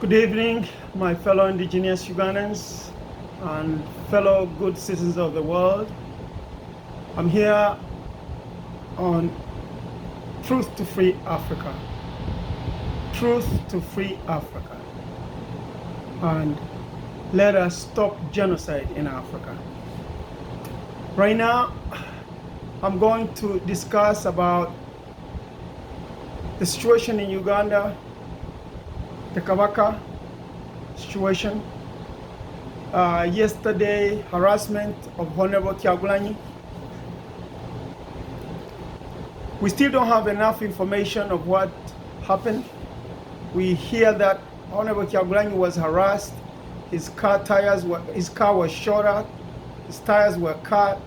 Good evening, my fellow indigenous Ugandans and fellow good citizens of the world. I'm here on Truth to Free Africa. Truth to Free Africa. And let us stop genocide in Africa. Right now, I'm going to discuss about the situation in Uganda, the Kabaka situation. Yesterday, harassment of Honorable Kyagulanyi. We still don't have enough information of what happened. We hear that Honorable Kyagulanyi was harassed. His car was shot at. His tires were cut.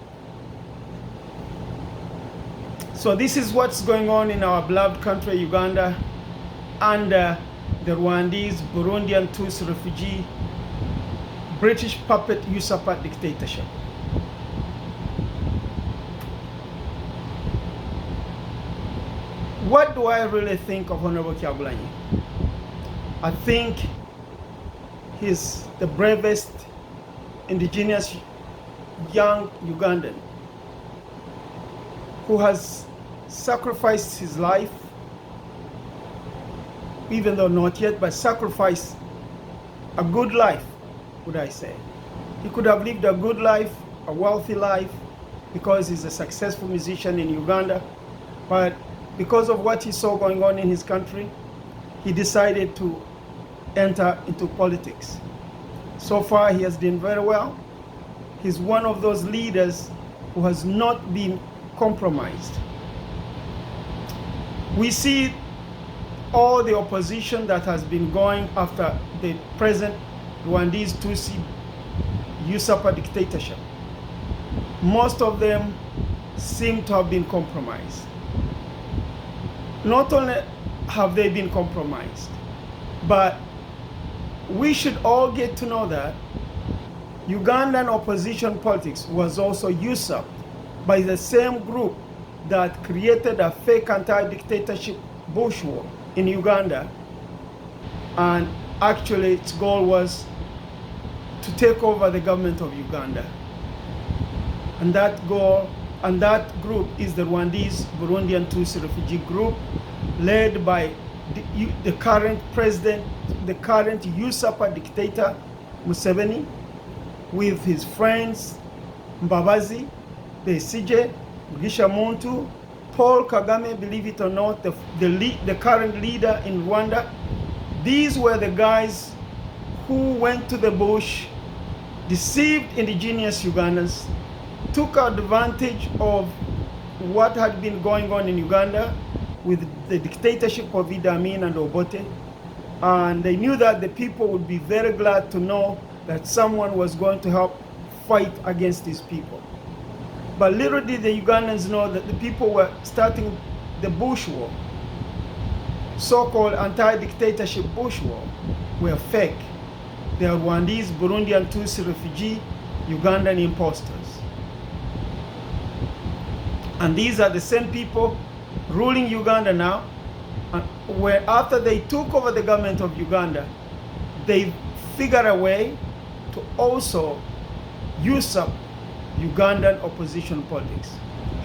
So this is what's going on in our beloved country, Uganda, under the Rwandese, Burundian Tutsi refugee, British puppet usurper dictatorship. What do I really think of Honorable Kyagulanyi? I think he's the bravest indigenous young Ugandan who has sacrificed his life, even though not yet, but sacrificed a good life, would I say. He could have lived a good life, a wealthy life, because he's a successful musician in Uganda, but because of what he saw going on in his country, he decided to enter into politics. So far, he has done very well. He's one of those leaders who has not been compromised. We see all the opposition that has been going after the present Rwandese Tutsi usurper dictatorship. Most of them seem to have been compromised. Not only have they been compromised, but we should all get to know that Ugandan opposition politics was also usurped by the same group that created a fake anti-dictatorship bush war in Uganda, and actually its goal was to take over the government of Uganda. And that goal and that group is the Rwandese Burundian Tutsi refugee group, led by the current president, the current usurper dictator Museveni, with his friends Mbabazi, Besigye, Mugisha Muntu, Paul Kagame, believe it or not, the current leader in Rwanda. These were the guys who went to the bush, deceived indigenous Ugandans, took advantage of what had been going on in Uganda with the dictatorship of Idi Amin and Obote. And they knew that the people would be very glad to know that someone was going to help fight against these people. But little did the Ugandans know that the people were starting the bush war, so-called anti-dictatorship bush war, were fake. They are Rwandese, Burundian Tutsi refugee, Ugandan imposters. And these are the same people ruling Uganda now, where after they took over the government of Uganda, they figured a way to also usurp Ugandan opposition politics.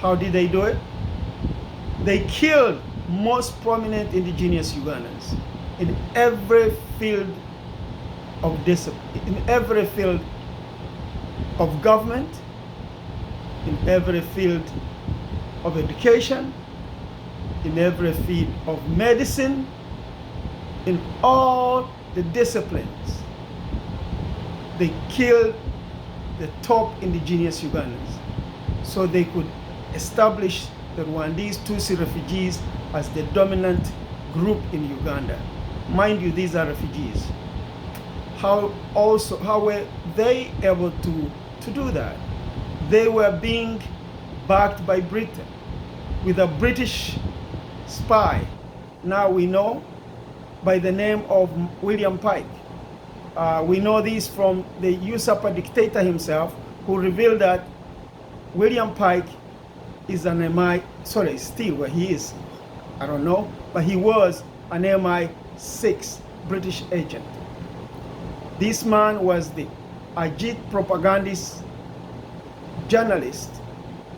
How did they do it? They killed most prominent indigenous Ugandans in every field of discipline, in every field of government, in every field of education, in every field of medicine, in all the disciplines. They killed the top indigenous Ugandans so they could establish the Rwandese Tutsi refugees as the dominant group in Uganda. Mind you, these are refugees. How were they able to do that? They were being backed by Britain with a British spy, now we know, by the name of William Pike. We know this from the usurper dictator himself, who revealed that William Pike is an still where he is, I don't know, but he was an MI6 British agent. This man was the Ajit propagandist journalist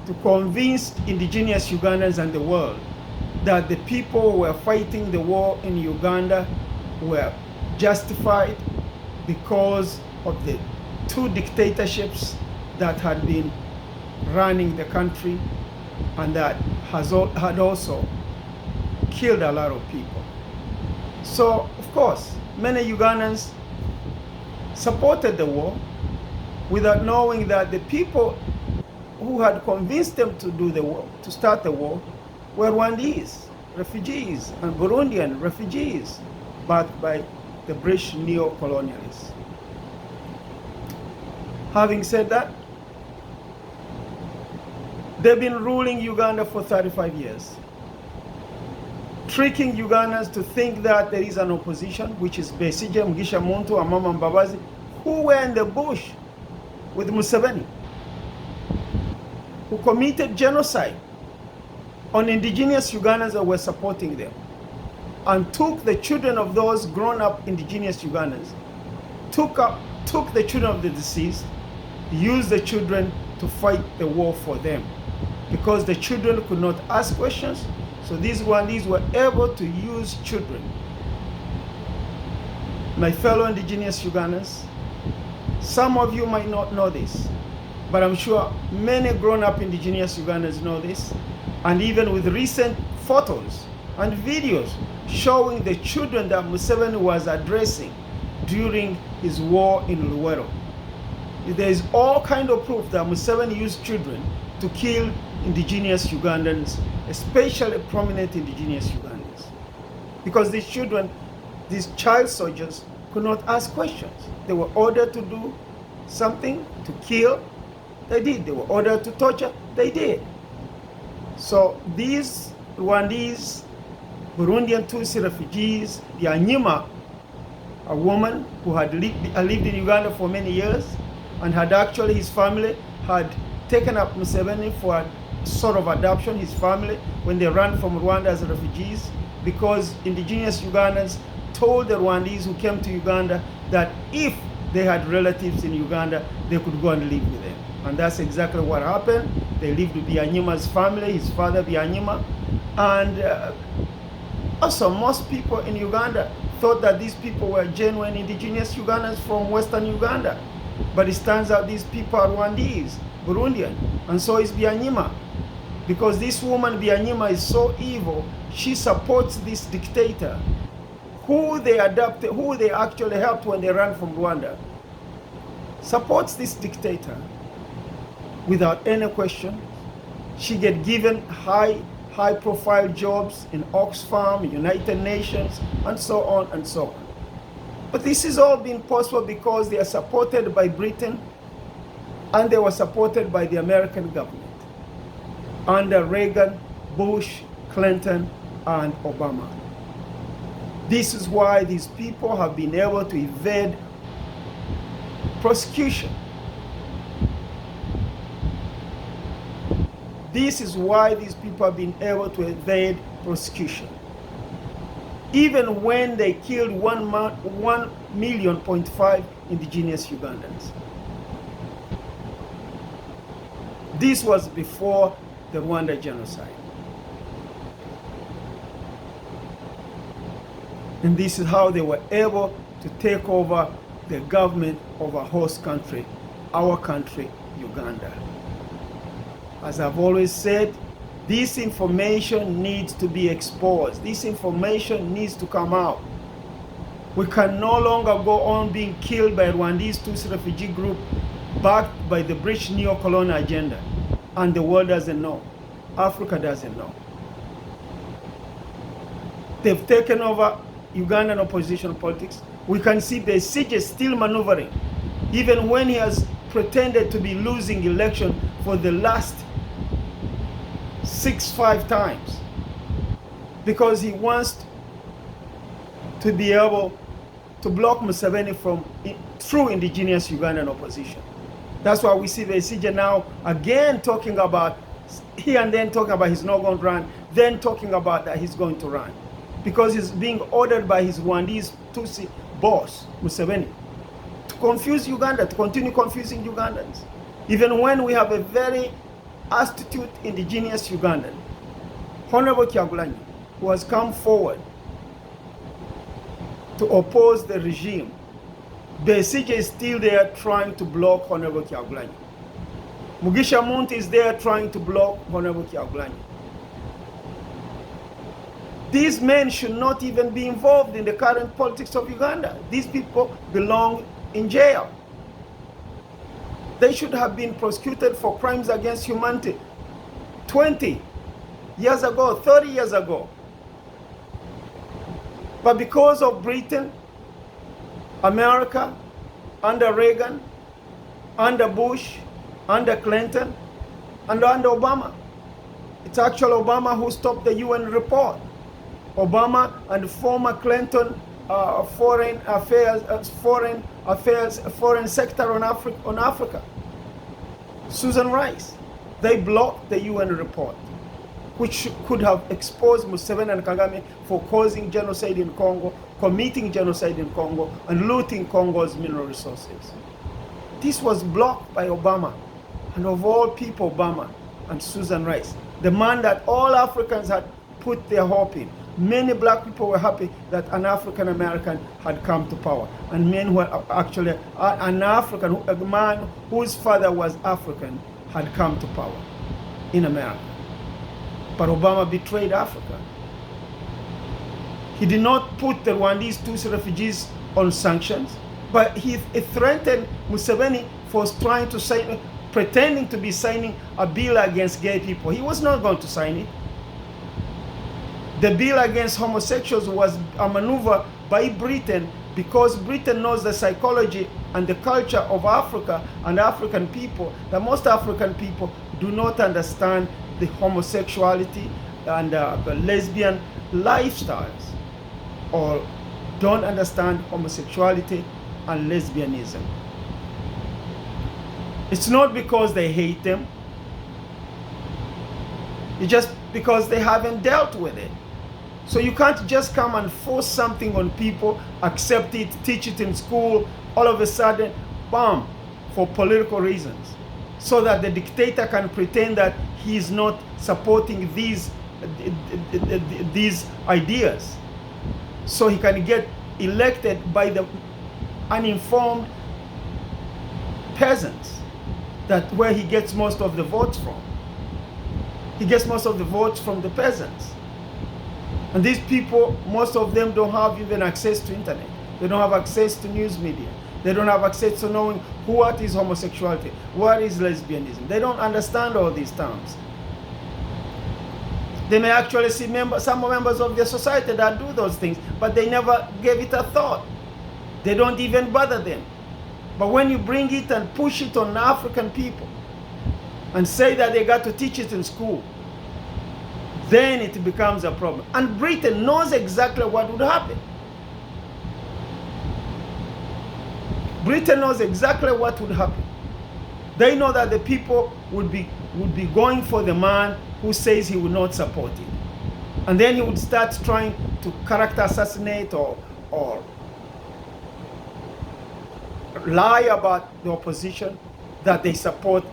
to convince indigenous Ugandans and the world that the people who were fighting the war in Uganda were justified because of the two dictatorships that had been running the country and that had also killed a lot of people. So, of course, many Ugandans supported the war without knowing that the people who had convinced them to do the war, to start the war, were Rwandese refugees and Burundian refugees backed by the British neo-colonialists. Having said that, they've been ruling Uganda for 35 years, tricking Ugandans to think that there is an opposition, which is Besigye, Mugisha Muntu, Amama Mbabazi, who were in the bush with Museveni, who committed genocide on indigenous Ugandans that were supporting them, and took the children of those grown-up indigenous Ugandans, took the children of the deceased, used the children to fight the war for them, because the children could not ask questions. So these Rwandese were able to use children. My fellow indigenous Ugandans, some of you might not know this, but I'm sure many grown-up indigenous Ugandans know this, and even with recent photos and videos showing the children that Museveni was addressing during his war in Luwero. There is all kind of proof that Museveni used children to kill indigenous Ugandans, especially prominent indigenous Ugandans. Because these children, these child soldiers, could not ask questions. They were ordered to do something, to kill, they did. They were ordered to torture, they did. So these Rwandese, Burundian Tutsi refugees, the Anyima, a woman who had lived in Uganda for many years, and had actually, his family had taken up Museveni for a sort of adoption, his family, when they ran from Rwanda as refugees, because indigenous Ugandans told the Rwandese who came to Uganda that if they had relatives in Uganda, they could go and live with them. And that's exactly what happened. They lived with Byanyima's family, his father Byanyima. And also, most people in Uganda thought that these people were genuine indigenous Ugandans from Western Uganda. But it turns out these people are Rwandese, Burundian, and so is Byanyima. Because this woman, Byanyima, is so evil, she supports this dictator who they adopted, who they actually helped when they ran from Rwanda, supports this dictator without any question. She get given high-profile jobs in Oxfam, United Nations, and so on and so on. But this has all been possible because they are supported by Britain and they were supported by the American government under Reagan, Bush, Clinton, and Obama. This is why these people have been able to evade prosecution. This is why these people have been able to evade prosecution. Even when they killed 1.5 million indigenous Ugandans. This was before the Rwanda genocide. And this is how they were able to take over the government of a host country, our country, Uganda. As I've always said, this information needs to be exposed. This information needs to come out. We can no longer go on being killed by Rwandese Tutsi refugee group backed by the British neo-colonial agenda. And the world doesn't know. Africa doesn't know. They've taken over Ugandan opposition politics. We can see Besigye still maneuvering, even when he has pretended to be losing election for the last 5 times, because he wants to be able to block Museveni from through indigenous Ugandan opposition. That's why we see Besigye now again talking about, here and then talking about he's not going to run, then talking about that he's going to run, because he's being ordered by his Rwandese Tutsi boss, Museveni. confuse Uganda, to continue confusing Ugandans. Even when we have a very astute indigenous Ugandan, Honorable Kyagulanyi, who has come forward to oppose the regime, Besigye is still there trying to block Honorable Kyagulanyi. Mugisha Muntu is there trying to block Honorable Kyagulanyi. These men should not even be involved in the current politics of Uganda. These people belong in jail. They should have been prosecuted for crimes against humanity 20 years ago, 30 years ago. But because of Britain, America, under Reagan, under Bush, under Clinton, and under Obama, it's actually Obama who stopped the UN report. Obama and former Clinton foreign secretary on Africa, Susan Rice, they blocked the UN report, which could have exposed Museveni and Kagame for causing genocide in Congo, committing genocide in Congo, and looting Congo's mineral resources. This was blocked by Obama, and of all people, Obama and Susan Rice, the man that all Africans had put their hope in. Many black people were happy that an African American had come to power, and men who were actually an African, a man whose father was African, had come to power in America. But Obama betrayed Africa. He did not put the Rwandese Tutsi refugees on sanctions, but he threatened Museveni for trying to sign, pretending to be signing a bill against gay people. He was not going to sign it. The bill against homosexuals was a maneuver by Britain, because Britain knows the psychology and the culture of Africa and African people, that most African people do not understand the homosexuality and the lesbian lifestyles, or don't understand homosexuality and lesbianism. It's not because they hate them, it's just because they haven't dealt with it. So you can't just come and force something on people, accept it, teach it in school, all of a sudden, bam, for political reasons. So that the dictator can pretend that he's not supporting these ideas. So he can get elected by the uninformed peasants, that where he gets most of the votes from. He gets most of the votes from the peasants. And these people, most of them don't have even access to internet. They don't have access to news media. They don't have access to knowing what is homosexuality, what is lesbianism. They don't understand all these terms. They may actually see some members of their society that do those things, but they never gave it a thought. They don't even bother them. But when you bring it and push it on African people and say that they got to teach it in school, then it becomes a problem. And Britain knows exactly what would happen. Britain knows exactly what would happen. They know that the people would be going for the man who says he will not support it. And then he would start trying to character assassinate or lie about the opposition, that they support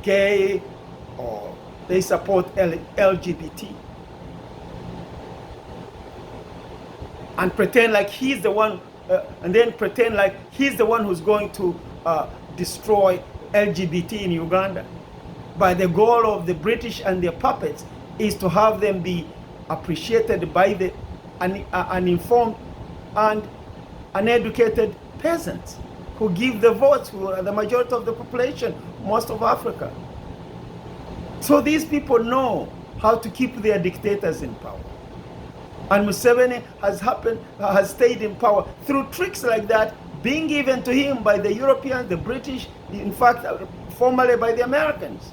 gay or they support LGBT, and pretend like he's the one, and then pretend like he's the one who's going to destroy LGBT in Uganda. But the goal of the British and their puppets is to have them be appreciated by the uninformed and uneducated peasants who give the votes, who are the majority of the population, most of Africa. So these people know how to keep their dictators in power. And Museveni has stayed in power through tricks like that, being given to him by the Europeans, the British, in fact, formerly by the Americans.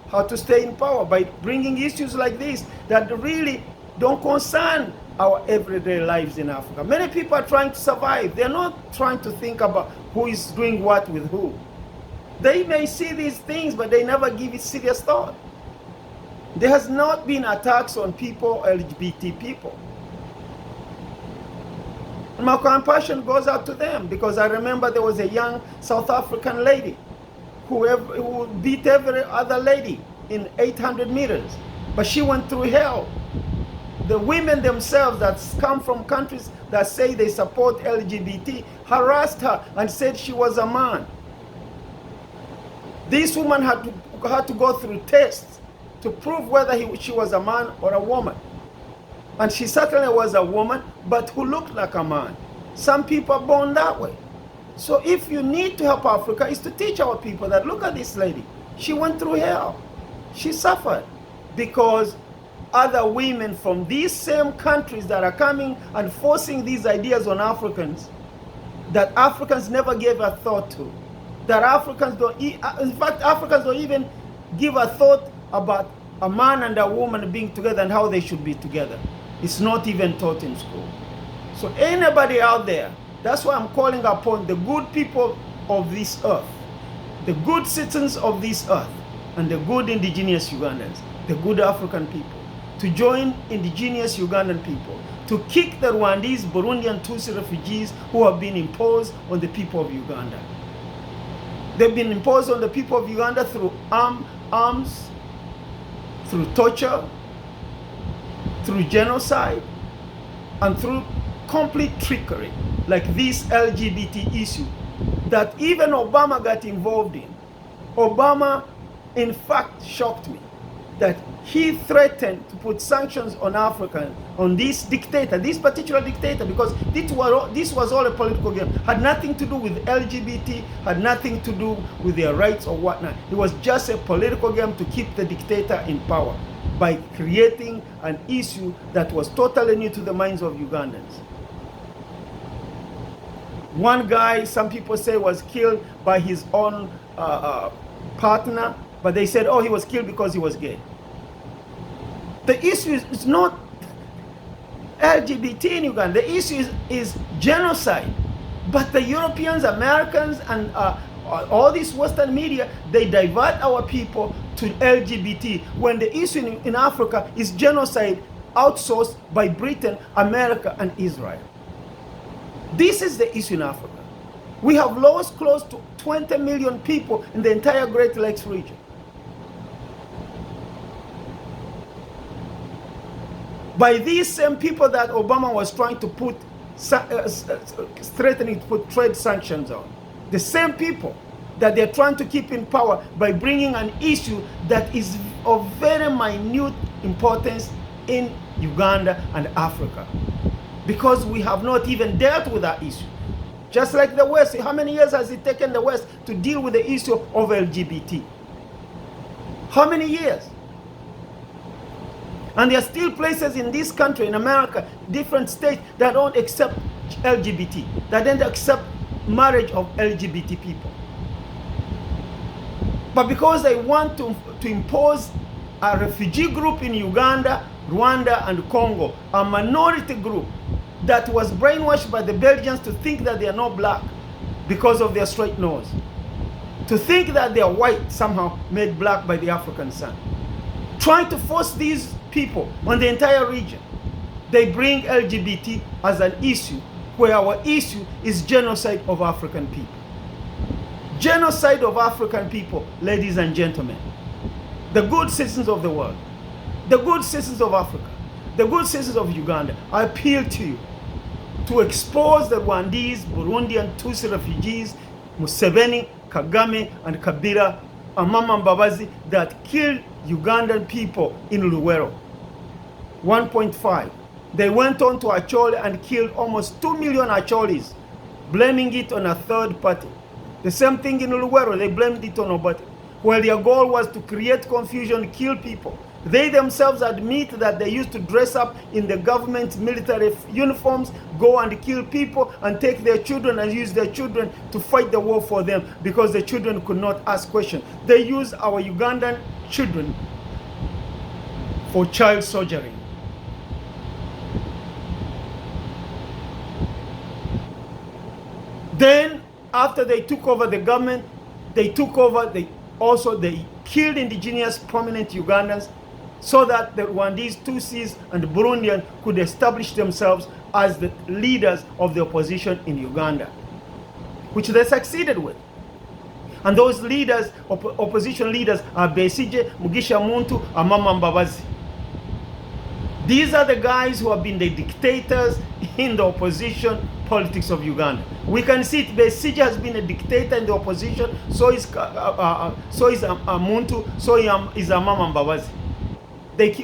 How to stay in power by bringing issues like this that really don't concern our everyday lives in Africa. Many people are trying to survive. They're not trying to think about who is doing what with who. They may see these things, but they never give it serious thought. There has not been attacks on people, LGBT people. And my compassion goes out to them, because I remember there was a young South African lady who beat every other lady in 800 meters. But she went through hell. The women themselves that come from countries that say they support LGBT harassed her and said she was a man. This woman had to go through tests to prove whether she was a man or a woman. And she certainly was a woman, but who looked like a man. Some people are born that way. So if you need to help Africa, is to teach our people that, look at this lady. She went through hell. She suffered because other women from these same countries that are coming and forcing these ideas on Africans that Africans never gave a thought to. That Africans don't, in fact, Africans don't even give a thought about a man and a woman being together and how they should be together. It's not even taught in school. So anybody out there, that's why I'm calling upon the good people of this earth, the good citizens of this earth, and the good indigenous Ugandans, the good African people, to join indigenous Ugandan people, to kick the Rwandese, Burundian, Tutsi refugees who have been imposed on the people of Uganda. They've been imposed on the people of Uganda through arms, through torture, through genocide, and through complete trickery, like this LGBT issue that even Obama got involved in. Obama, in fact, shocked me that he threatened to put sanctions on Africa, on this dictator, this particular dictator, because this was all a political game. Had nothing to do with LGBT, had nothing to do with their rights or whatnot. It was just a political game to keep the dictator in power by creating an issue that was totally new to the minds of Ugandans. One guy, some people say, was killed by his own partner, but they said, oh, he was killed because he was gay. The issue is not LGBT in Uganda. The issue is genocide. But the Europeans, Americans, and all these Western media, they divert our people to LGBT, when the issue in Africa is genocide outsourced by Britain, America, and Israel. This is the issue in Africa. We have lost close to 20 million people in the entire Great Lakes region. By these same people that Obama was trying to put, threatening to put trade sanctions on. The same people that they're trying to keep in power by bringing an issue that is of very minute importance in Uganda and Africa. Because we have not even dealt with that issue. Just like the West, how many years has it taken the West to deal with the issue of LGBT? How many years? And there are still places in this country, in America, different states that don't accept LGBT, that don't accept marriage of LGBT people. But because they want to impose a refugee group in Uganda, Rwanda, and Congo, a minority group that was brainwashed by the Belgians to think that they are not black because of their straight nose, to think that they are white, somehow made black by the African sun, trying to force these people on the entire region. They bring LGBT as an issue, where our issue is genocide of African people. Genocide of African people, ladies and gentlemen. The good citizens of the world, the good citizens of Africa, the good citizens of Uganda, I appeal to you to expose the Rwandese, Burundian, Tutsi refugees, Museveni, Kagame, and Kabila, Amama Mbabazi, that killed Ugandan people in Luwero. 1.5. They went on to Acholi and killed almost 2 million Acholis, blaming it on a third party. The same thing in Luwero, they blamed it on Obata, where their goal was to create confusion, kill people. They themselves admit that they used to dress up in the government military uniforms, go and kill people, and take their children and use their children to fight the war for them, because the children could not ask questions. They use our Ugandan children for child soldiering. Then, after they took over the government, they killed indigenous prominent Ugandans, so that the Rwandese, Tutsis, and Burundian could establish themselves as the leaders of the opposition in Uganda, which they succeeded with. And those leaders, opposition leaders, are Besigye, Mugisha Muntu, and Mama Mbabazi. These are the guys who have been the dictators in the opposition politics of Uganda. We can see it. Besigye has been a dictator in the opposition. So is Muntu. So is Mama Mbabazi.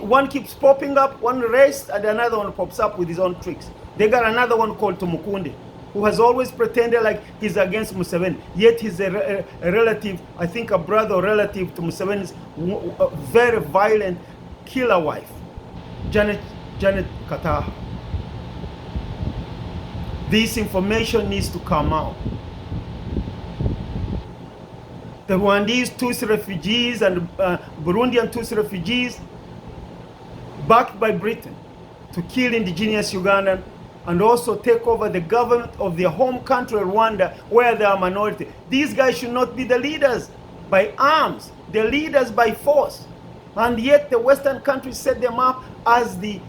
One keeps popping up, one rests, and another one pops up with his own tricks. They got another one called Tumukunde, who has always pretended like he's against Museveni, yet he's a relative, I think a brother or relative to Museveni's very violent killer wife, Janet Kataha. This information needs to come out. The Rwandese Tutsi refugees and Burundian Tutsi refugees, backed by Britain, to kill indigenous Ugandan and also take over the government of their home country, Rwanda, where they are minority. These guys should not be the leaders by arms. They're leaders by force. And yet the Western countries set them up as the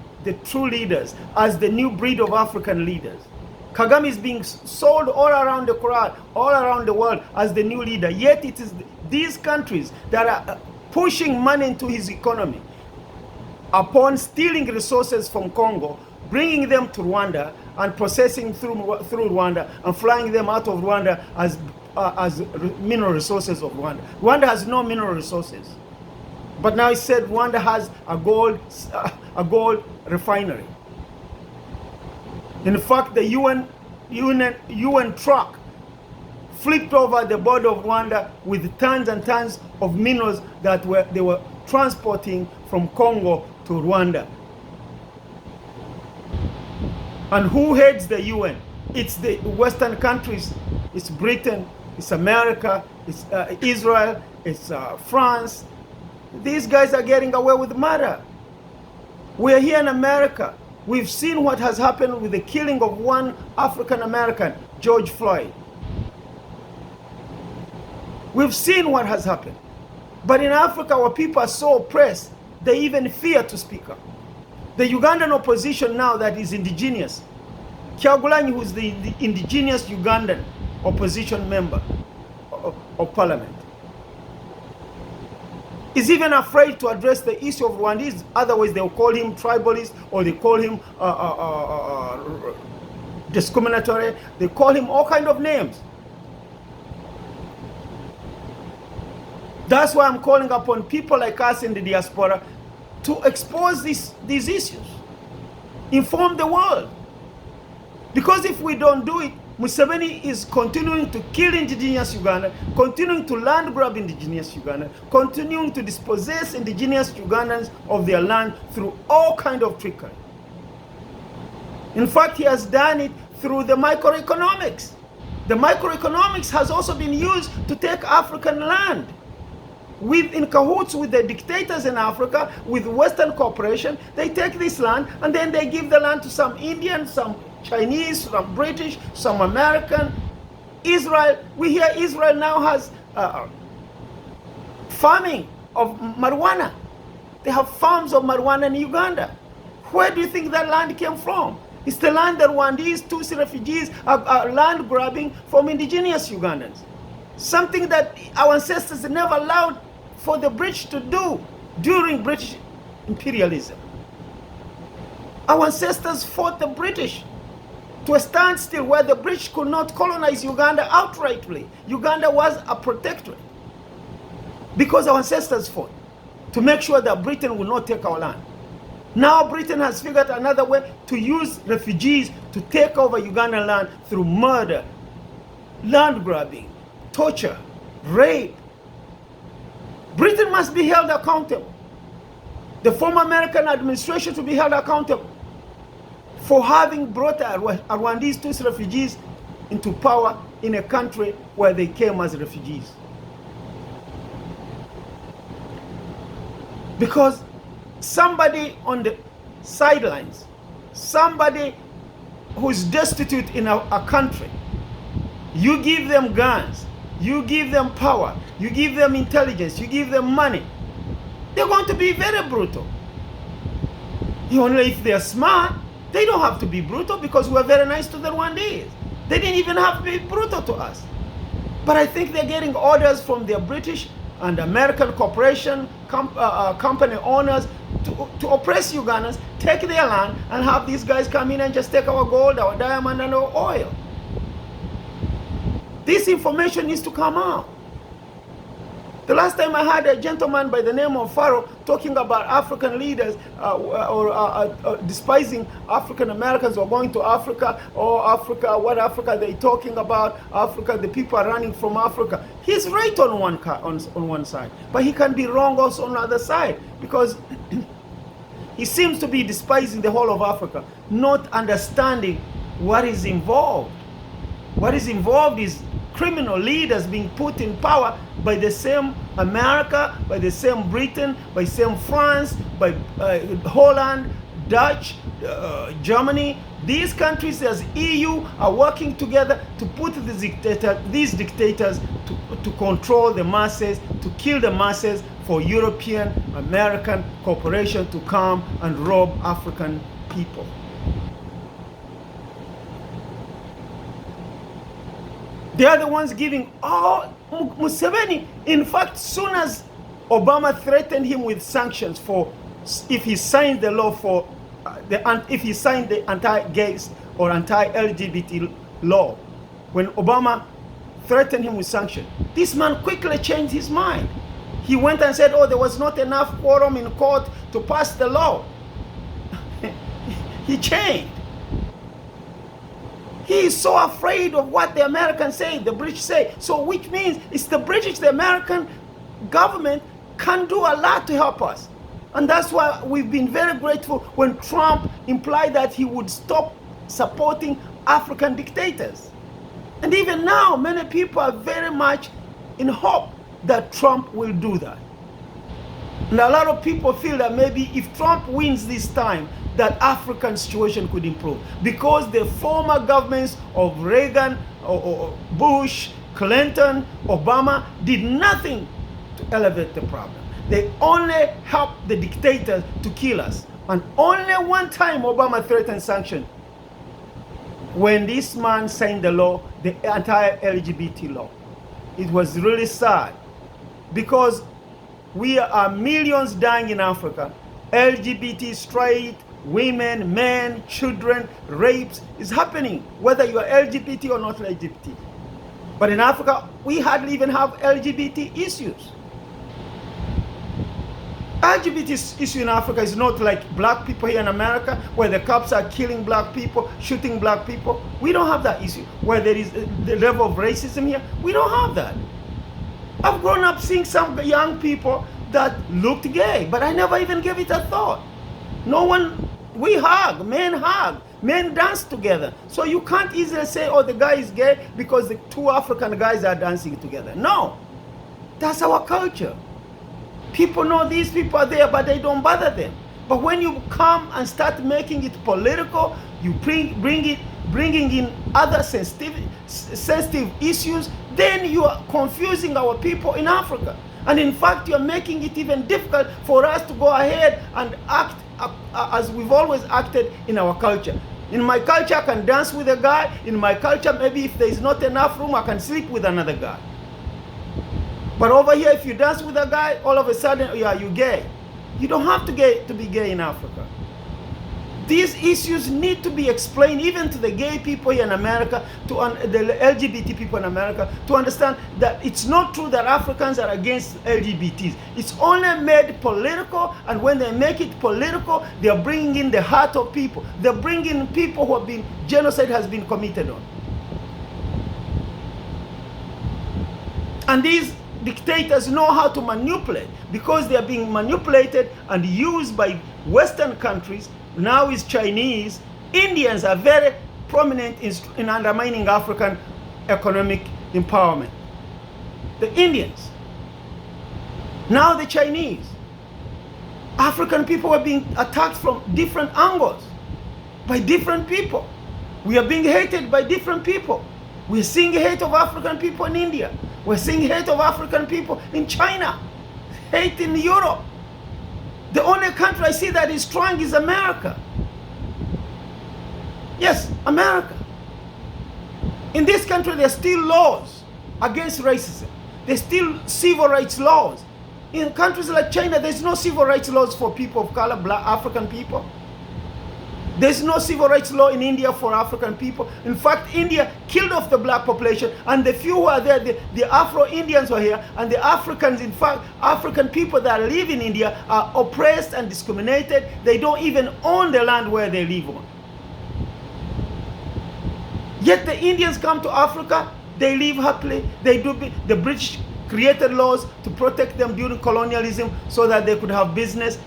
true leaders, as the new breed of African leaders. Kagame is being sold all around the Quran, all around the world as the new leader. Yet it is these countries that are pushing money into his economy upon stealing resources from Congo, bringing them to Rwanda and processing through Rwanda and flying them out of Rwanda as mineral resources of Rwanda. Rwanda has no mineral resources. But now he said Rwanda has a gold refinery. In fact, the UN truck flipped over the border of Rwanda with tons and tons of minerals that they were transporting from Congo to Rwanda. And who heads the UN? It's the Western countries. It's Britain, it's America, it's Israel, it's France. These guys are getting away with murder. We're here in America. We've seen what has happened with the killing of one African American, George Floyd. We've seen what has happened. But in Africa, where people are so oppressed, they even fear to speak up. The Ugandan opposition now that is indigenous, Kyagulanyi, who is the indigenous Ugandan opposition member of parliament, is even afraid to address the issue of Rwandese. Otherwise, they'll call him tribalist, or they call him discriminatory. They call him all kinds of names. That's why I'm calling upon people like us in the diaspora to expose these issues. Inform the world. Because if we don't do it, Museveni is continuing to kill indigenous Uganda, continuing to land grab indigenous Uganda, continuing to dispossess indigenous Ugandans of their land through all kinds of trickery. In fact, he has done it through the microeconomics. The microeconomics has also been used to take African land. In cahoots with the dictators in Africa, with Western cooperation, they take this land and then they give the land to some Indians, some Chinese, some British, some American. Israel, we hear Israel now has farming of marijuana. They have farms of marijuana in Uganda. Where do you think that land came from? It's the land that Rwandese Tutsi refugees are land grabbing from indigenous Ugandans. Something that our ancestors never allowed for the British to do during British imperialism. Our ancestors fought the British to a standstill where the British could not colonize Uganda outrightly. Uganda was a protectorate because our ancestors fought to make sure that Britain would not take our land. Now Britain has figured another way to use refugees to take over Ugandan land through murder, land grabbing, torture, rape. Britain must be held accountable. The former American administration to be held accountable for having brought Rwandese Tutsi refugees into power in a country where they came as refugees. Because somebody on the sidelines, somebody who's destitute in a country, you give them guns, you give them power, you give them intelligence, you give them money, they're going to be very brutal. Only if they're smart, They don't have to be brutal because we're very nice to the Rwandese. They didn't even have to be brutal to us. But I think they're getting orders from their British and American corporation company owners to oppress Ugandans, take their land, and have these guys come in and just take our gold, our diamond, and our oil. This information needs to come out. The last time I had a gentleman by the name of Pharaoh talking about African leaders despising African Americans or going to Africa, or Africa, what Africa they talking about, Africa, the people are running from Africa. He's right on one side, but he can be wrong also on the other side, because he seems to be despising the whole of Africa, not understanding what is involved. What is involved is criminal leaders being put in power by the same America, by the same Britain, by same France, by Holland, Dutch, Germany. These countries as EU are working together to put these dictators to control the masses, to kill the masses, for European, American corporation to come and rob African people. They are the ones giving all Museveni. In fact, soon as Obama threatened him with sanctions for if he signed the law for if he signed the anti-gay or anti-LGBT law, when Obama threatened him with sanctions, this man quickly changed his mind. He went and said, "Oh, there was not enough quorum in court to pass the law." He changed. He is so afraid of what the Americans say, the British say. So which means it's the British, the American government can do a lot to help us. And that's why we've been very grateful when Trump implied that he would stop supporting African dictators. And even now, many people are very much in hope that Trump will do that. And a lot of people feel that maybe if Trump wins this time, that African situation could improve, because the former governments of Reagan, or Bush, Clinton, Obama did nothing to elevate the problem. They only helped the dictators to kill us. And only one time Obama threatened sanctions, when this man signed the law, the anti-LGBT law. It was really sad, because we are millions dying in Africa. LGBT, straight, women, men, children, rapes is happening, whether you are LGBT or not LGBT. But in Africa, we hardly even have LGBT issues. LGBT issue in Africa is not like black people here in America, where the cops are killing black people, shooting black people. We don't have that issue. Where there is the level of racism here, we don't have that. I've grown up seeing some young people that looked gay, but I never even gave it a thought. No one, we hug, men dance together. So you can't easily say, oh, the guy is gay because the two African guys are dancing together. No, that's our culture. People know these people are there, but they don't bother them. But when you come and start making it political, you bringing in other sensitive issues, then you are confusing our people in Africa. And in fact, you are making it even difficult for us to go ahead and act as we've always acted in our culture. In my culture, I can dance with a guy. In my culture, maybe if there is not enough room, I can sleep with another guy. But over here, if you dance with a guy, all of a sudden, yeah, you're gay. You don't have to be gay in Africa. These issues need to be explained even to the gay people here in America, to the LGBT people in America, to understand that it's not true that Africans are against LGBTs. It's only made political, and when they make it political, they are bringing in the heart of people. They're bringing in people who have been, genocide has been committed on. And these dictators know how to manipulate, because they are being manipulated and used by Western countries. Now is Chinese. Indians are very prominent in undermining African economic empowerment. The Indians. Now the Chinese. African people are being attacked from different angles by different people. We are being hated by different people. We're seeing hate of African people in India. We're seeing hate of African people in China. Hate in Europe. The only country I see that is strong is America. Yes, America. In this country, there's still laws against racism. There's still civil rights laws. In countries like China, there's no civil rights laws for people of color, black African people. There's no civil rights law in India for African people. In fact, India killed off the black population, and the few who are there, the Afro-Indians were here, and the Africans, in fact, African people that live in India are oppressed and discriminated. They don't even own the land where they live on. Yet the Indians come to Africa, they live happily. The British created laws to protect them during colonialism so that they could have business.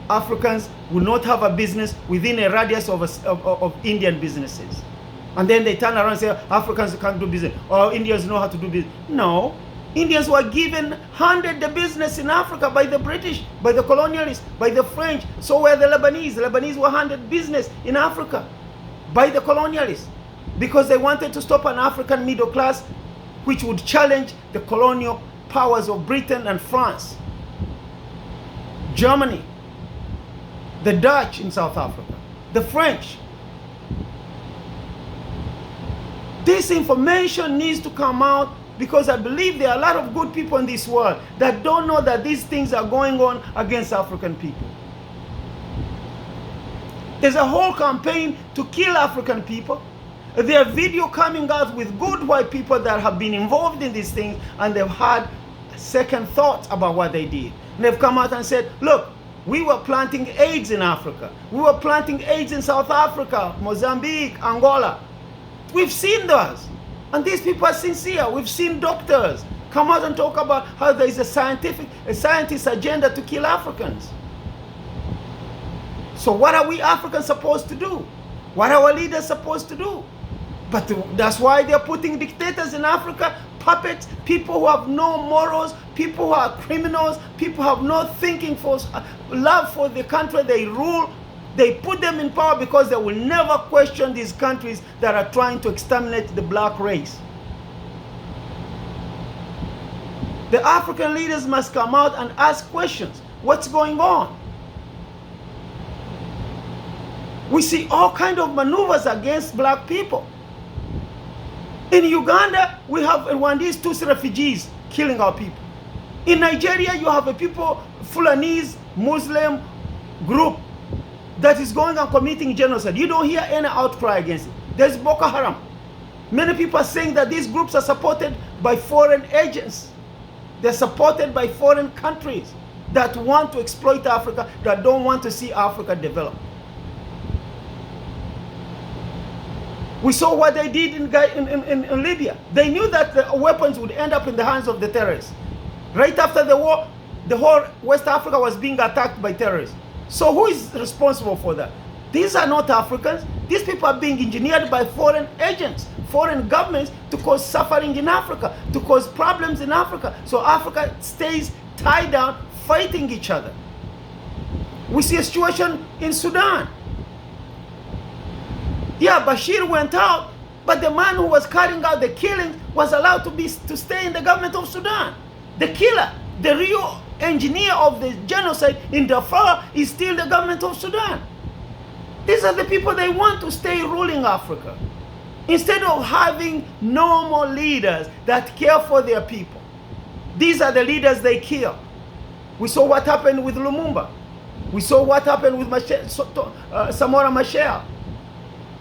Africans will not have a business within a radius of Indian businesses. And then they turn around and say, Africans can't do business, or Indians know how to do business. No. Indians were handed the business in Africa by the British, by the colonialists, by the French. So were the Lebanese. The Lebanese were handed business in Africa by the colonialists because they wanted to stop an African middle class which would challenge the colonial powers of Britain and France, Germany, the Dutch in South Africa, the French. This information needs to come out because I believe there are a lot of good people in this world that don't know that these things are going on against African people. There's a whole campaign to kill African people. There are videos coming out with good white people that have been involved in these things, and they've had second thoughts about what they did. And they've come out and said, look, we were planting AIDS in Africa. We were planting AIDS in South Africa, Mozambique, Angola. We've seen those. And these people are sincere. We've seen doctors come out and talk about how there is a scientist agenda to kill Africans. So what are we Africans supposed to do? What are our leaders supposed to do? But that's why they're putting dictators in Africa, puppets, people who have no morals, people who are criminals, people who have no thinking for love for the country they rule. They put them in power because they will never question these countries that are trying to exterminate the black race. The African leaders must come out and ask questions. What's going on? We see all kinds of maneuvers against black people. In Uganda, we have Rwandese Tutsi refugees killing our people. In Nigeria, you have a people, Fulanese Muslim group that is going and committing genocide. You don't hear any outcry against it. There's Boko Haram. Many people are saying that these groups are supported by foreign agents. They're supported by foreign countries that want to exploit Africa, that don't want to see Africa develop. We saw what they did in Libya. They knew that the weapons would end up in the hands of the terrorists. Right after the war, the whole West Africa was being attacked by terrorists. So who is responsible for that? These are not Africans. These people are being engineered by foreign agents, foreign governments to cause suffering in Africa, to cause problems in Africa. So Africa stays tied down, fighting each other. We see a situation in Sudan. Yeah, Bashir went out, but the man who was carrying out the killing was allowed to stay in the government of Sudan. The killer, the real engineer of the genocide in Darfur is still the government of Sudan. These are the people they want to stay ruling Africa. Instead of having normal leaders that care for their people. These are the leaders they kill. We saw what happened with Lumumba. We saw what happened with Samora Machel.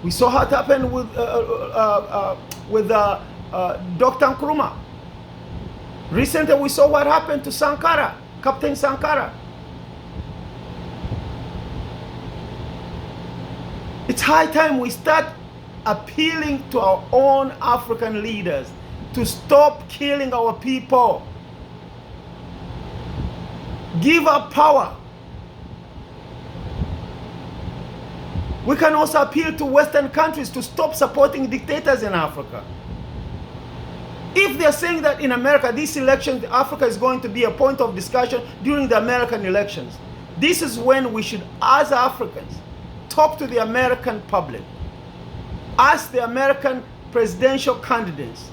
We saw what happened with Dr. Nkrumah. Recently, we saw what happened to Sankara, Captain Sankara. It's high time we start appealing to our own African leaders to stop killing our people. Give up power. We can also appeal to Western countries to stop supporting dictators in Africa. If they're saying that in America, this election, Africa is going to be a point of discussion during the American elections, this is when we should, as Africans, talk to the American public. Ask the American presidential candidates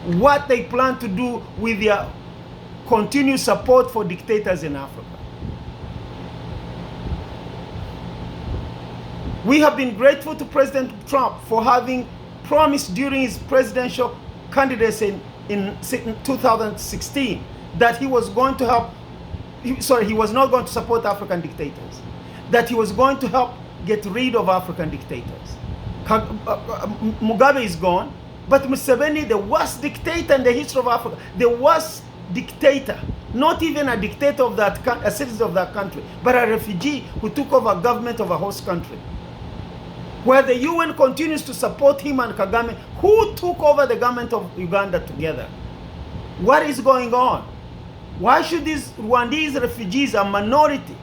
what they plan to do with their continued support for dictators in Africa. We have been grateful to President Trump for having promised during his presidential candidacy in 2016 that he was going to help, he was not going to support African dictators, that he was going to help get rid of African dictators. Mugabe is gone, but Museveni, the worst dictator in the history of Africa, the worst dictator, not even a dictator of that, a citizen of that country, but a refugee who took over government of a host country. Where the UN continues to support him and Kagame, who took over the government of Uganda together. What is going on? Why should these Rwandese refugees, a minority,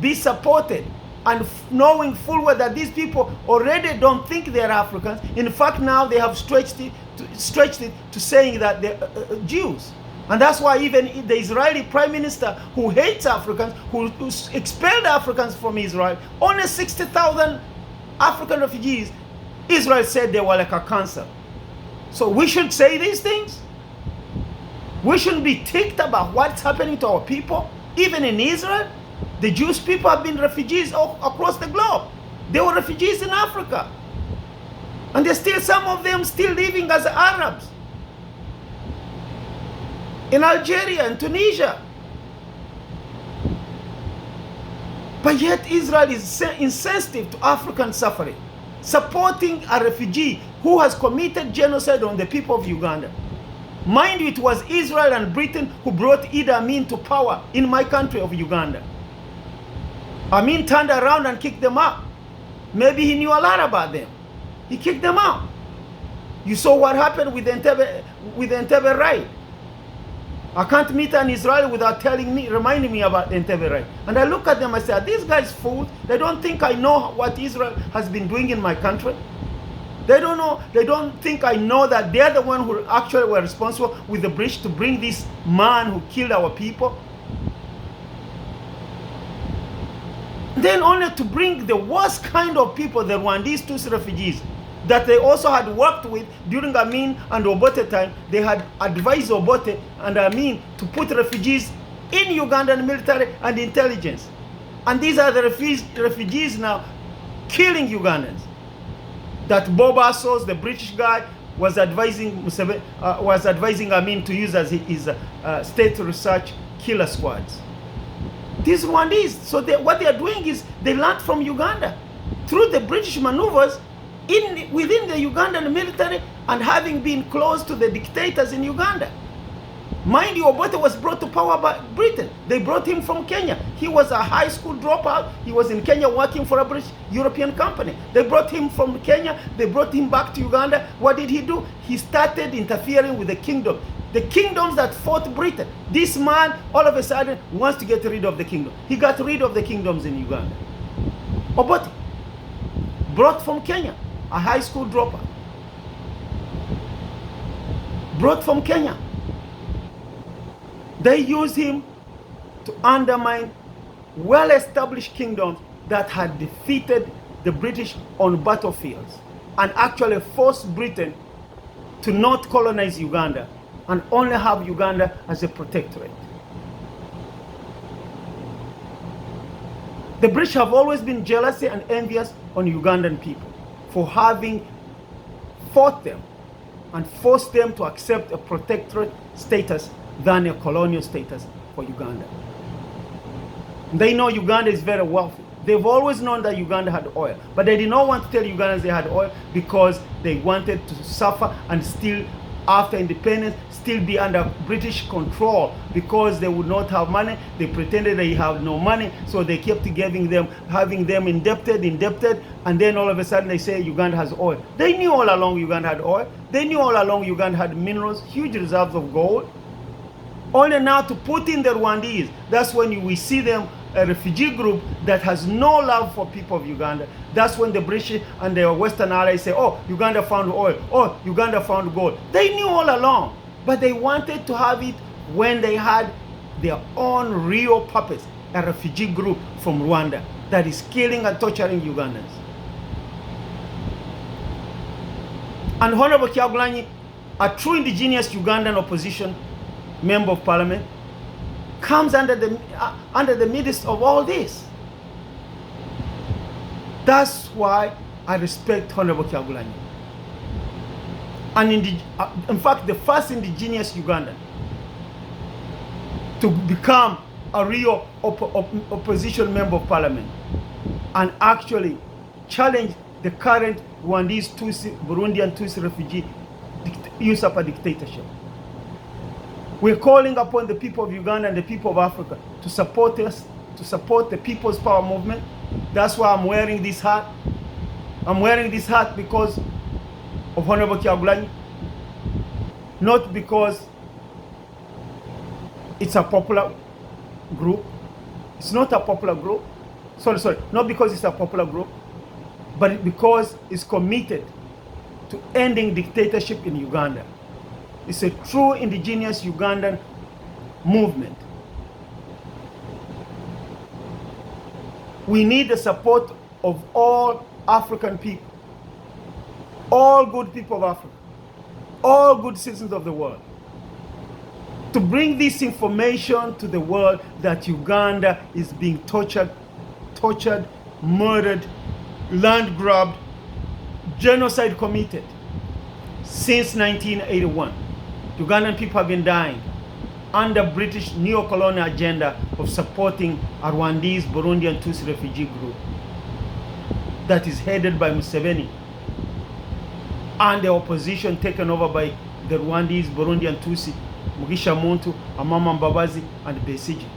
be supported, and knowing full well that these people already don't think they're Africans? In fact, now they have stretched it to saying that they're Jews. And that's why even the Israeli Prime Minister, who hates Africans, who expelled Africans from Israel, only 60,000 African refugees, Israel said they were like a cancer. So we should say these things? We shouldn't be ticked about what's happening to our people. Even in Israel, the Jewish people have been refugees all across the globe. They were refugees in Africa. And there's still some of them still living as Arabs. In Algeria and Tunisia. But yet Israel is insensitive to African suffering, supporting a refugee who has committed genocide on the people of Uganda. Mind you, it was Israel and Britain who brought Idi Amin to power in my country of Uganda. Amin turned around and kicked them out. Maybe he knew a lot about them. He kicked them out. You saw what happened with the Entebbe raid. I can't meet an Israeli without reminding me about the Entebbe raid. And I look at them, I say, are these guys fools? They don't think I know what Israel has been doing in my country? They don't know, they don't think I know that they're the one who actually were responsible with the British to bring this man who killed our people. Then only to bring the worst kind of people, the Rwandese Tutsi refugees, that they also had worked with during Amin and Obote time. They had advised Obote and Amin to put refugees in Ugandan military and intelligence. And these are the refugees now killing Ugandans. That Bob Assos, the British guy, was advising Amin to use as his state research killer squads. These Rwandese, so what they are doing is they learned from Uganda through the British maneuvers within the Ugandan military and having been close to the dictators in Uganda. Mind you, Obote was brought to power by Britain. They brought him from Kenya. He was a high school dropout. He was in Kenya working for a British European company. They brought him from Kenya. They brought him back to Uganda. What did he do? He started interfering with the kingdom. The kingdoms that fought Britain. This man, all of a sudden, wants to get rid of the kingdom. He got rid of the kingdoms in Uganda. Obote, brought from Kenya, a high school dropout. Brought from Kenya. They used him to undermine well-established kingdoms that had defeated the British on battlefields and actually forced Britain to not colonize Uganda and only have Uganda as a protectorate. The British have always been jealous and envious on Ugandan people for having fought them and forced them to accept a protectorate status than a colonial status for Uganda. They know Uganda is very wealthy. They've always known that Uganda had oil, but they did not want to tell Ugandans they had oil because they wanted to suffer and still, after independence, still be under British control because they would not have money. They pretended they had no money, so they kept having them indebted, and then all of a sudden they say Uganda has oil. They knew all along Uganda had oil. They knew all along Uganda had minerals, huge reserves of gold. Only now to put in the Rwandese, that's when we see them, a refugee group that has no love for people of Uganda. That's when the British and the Western allies say, oh, Uganda found oil, oh, Uganda found gold. They knew all along, but they wanted to have it when they had their own real puppets, a refugee group from Rwanda that is killing and torturing Ugandans. And Honorable Kyagulanyi, a true indigenous Ugandan opposition member of parliament, comes under the midst of all this. That's why I respect Honorable Kyagulanyi. And in fact, the first indigenous Ugandan to become a real opposition member of parliament and actually challenge the current Rwandese Tutsi, Burundian Tutsi refugee usurper dictatorship. We're calling upon the people of Uganda and the people of Africa to support us, to support the People's Power Movement. That's why I'm wearing this hat. I'm wearing this hat because of Honorable Kyagulanyi, not because it's a popular group. It's not a popular group. Sorry, not because it's a popular group, but because it's committed to ending dictatorship in Uganda. It's a true indigenous Ugandan movement. We need the support of all African people, all good people of Africa, all good citizens of the world, to bring this information to the world that Uganda is being tortured, murdered, land grabbed, genocide committed since 1981. Ugandan people have been dying under British neo-colonial agenda of supporting a Rwandese, Burundian Tutsi refugee group that is headed by Museveni and the opposition taken over by the Rwandese, Burundian Tutsi, Mugisha Muntu, Amama Mbabazi, and Besigye,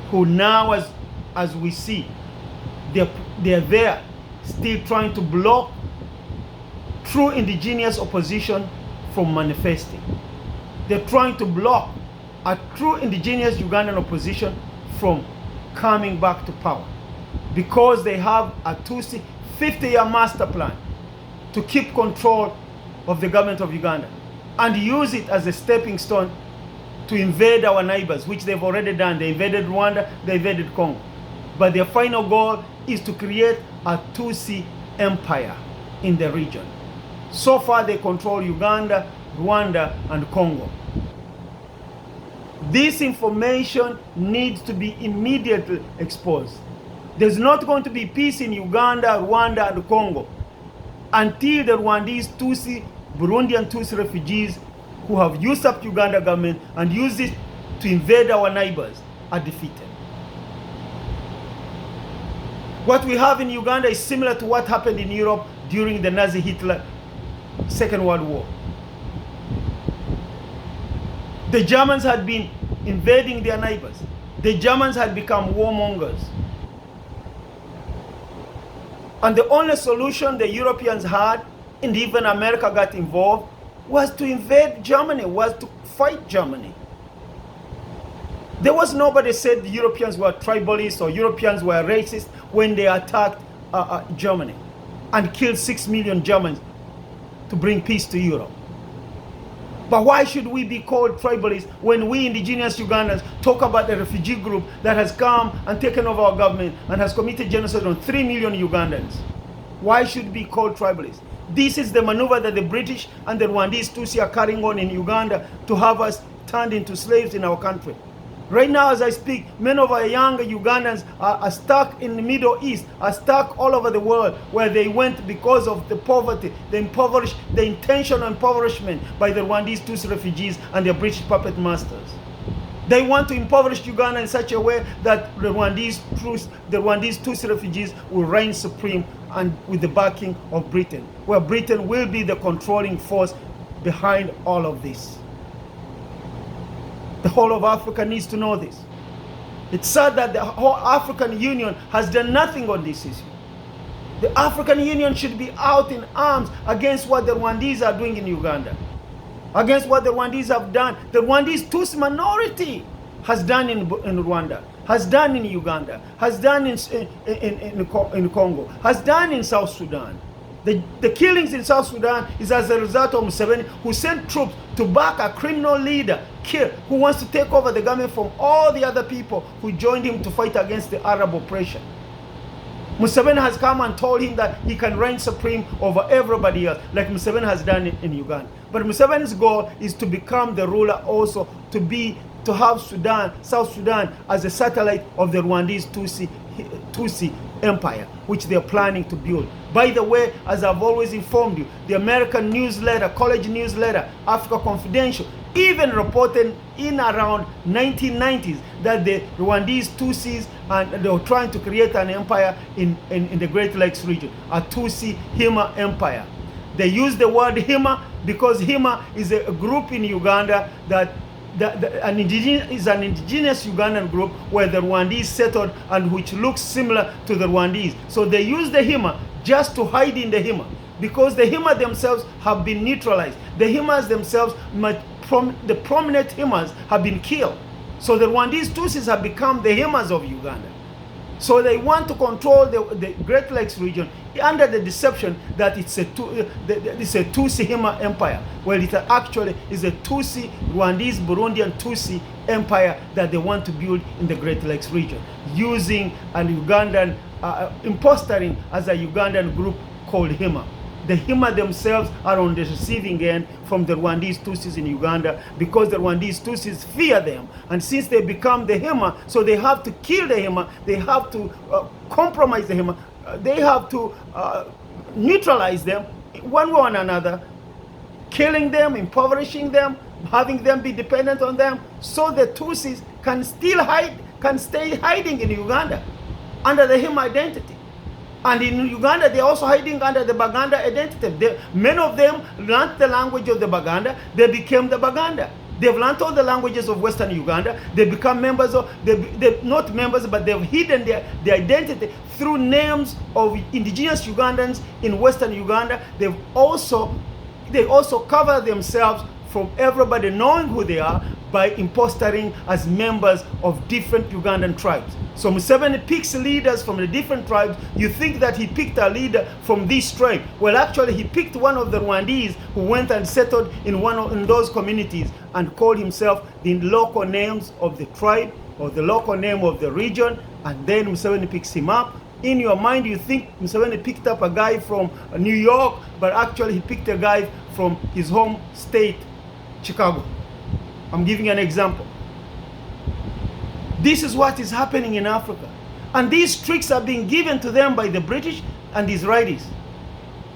who now, as we see, they're there still trying to block true indigenous opposition from manifesting. They're trying to block a true indigenous Ugandan opposition from coming back to power because they have a Tutsi 50-year master plan to keep control of the government of Uganda and use it as a stepping stone to invade our neighbors, which they've already done. They invaded Rwanda, they invaded Congo. But their final goal is to create a Tutsi empire in the region. So far, they control Uganda, Rwanda, and Congo. This information needs to be immediately exposed. There's not going to be peace in Uganda, Rwanda, and Congo until the Rwandese Tutsi, Burundian Tutsi refugees who have usurped Uganda government and used it to invade our neighbors are defeated. What we have in Uganda is similar to what happened in Europe during the Nazi Hitler Second World War. The Germans had been invading their neighbors. The Germans had become warmongers. And the only solution the Europeans had, and even America got involved, was to invade Germany, was to fight Germany. There was nobody said the Europeans were tribalists or Europeans were racist when they attacked Germany and killed 6 million Germans to bring peace to Europe. But why should we be called tribalists when we indigenous Ugandans talk about the refugee group that has come and taken over our government and has committed genocide on 3 million Ugandans? Why should we be called tribalists? This is the maneuver that the British and the Rwandese Tutsi are carrying on in Uganda to have us turned into slaves in our country. Right now, as I speak, many of our younger Ugandans are stuck in the Middle East, are stuck all over the world where they went because of the poverty, the intentional impoverishment by the Rwandese Tutsi refugees and their British puppet masters. They want to impoverish Uganda in such a way that the Rwandese Tutsi refugees will reign supreme and with the backing of Britain, where Britain will be the controlling force behind all of this. The whole of Africa needs to know this. It's sad that the whole African Union has done nothing on this issue. The African Union should be out in arms against what the Rwandese are doing in Uganda, against what the Rwandese have done. The Rwandese Tutsi minority has done in Rwanda, has done in Uganda, has done in Congo, has done in South Sudan. The killings in South Sudan is as a result of Museveni, who sent troops to back a criminal leader, who wants to take over the government from all the other people who joined him to fight against the Arab oppression. Museveni has come and told him that he can reign supreme over everybody else, like Museveni has done in Uganda. But Museveni's goal is to become the ruler also, to have South Sudan as a satellite of the Rwandese Tutsi empire, which they're planning to build. By the way, as I've always informed you, the American newsletter, college newsletter, Africa Confidential, even reported in around 1990s that the Rwandese Tutsis, and they were trying to create an empire in the Great Lakes region, a Tutsi Hima empire. They use the word Hima because Hima is a group in Uganda that an indigenous Ugandan group where the Rwandese settled and which looks similar to the Rwandese. So they use the Hima just to hide in the Hima because the Hima themselves have been neutralized. The Himas themselves, the prominent Himas have been killed. So the Rwandese Tutsis have become the Himas of Uganda. So they want to control the Great Lakes region under the deception that it's a Tutsi Hima empire. Well, it actually is a Tutsi, Rwandese, Burundian Tutsi empire that they want to build in the Great Lakes region, using an Ugandan, impostering as a Ugandan group called Hima. The Hima themselves are on the receiving end from the Rwandese Tutsis in Uganda because the Rwandese Tutsis fear them. And since they become the Hima, so they have to kill the Hima, they have to compromise the Hima, they have to neutralize them one way or another, killing them, impoverishing them, having them be dependent on them, so the Tutsis can still stay hiding in Uganda under the Hima identity. And in Uganda, they're also hiding under the Baganda identity. Many of them learned the language of the Baganda. They became the Baganda. They've learned all the languages of Western Uganda. They become members of, they're not members, but they've hidden their identity through names of indigenous Ugandans in Western Uganda. They also cover themselves from everybody knowing who they are by impostering as members of different Ugandan tribes. So Museveni picks leaders from the different tribes. You think that he picked a leader from this tribe. Well, actually, he picked one of the Rwandese who went and settled in those communities and called himself the local names of the tribe or the local name of the region. And then Museveni picks him up. In your mind, you think Museveni picked up a guy from New York, but actually he picked a guy from his home state, Chicago. I'm giving you an example. This is what is happening in Africa. And these tricks are being given to them by the British and the Israelis.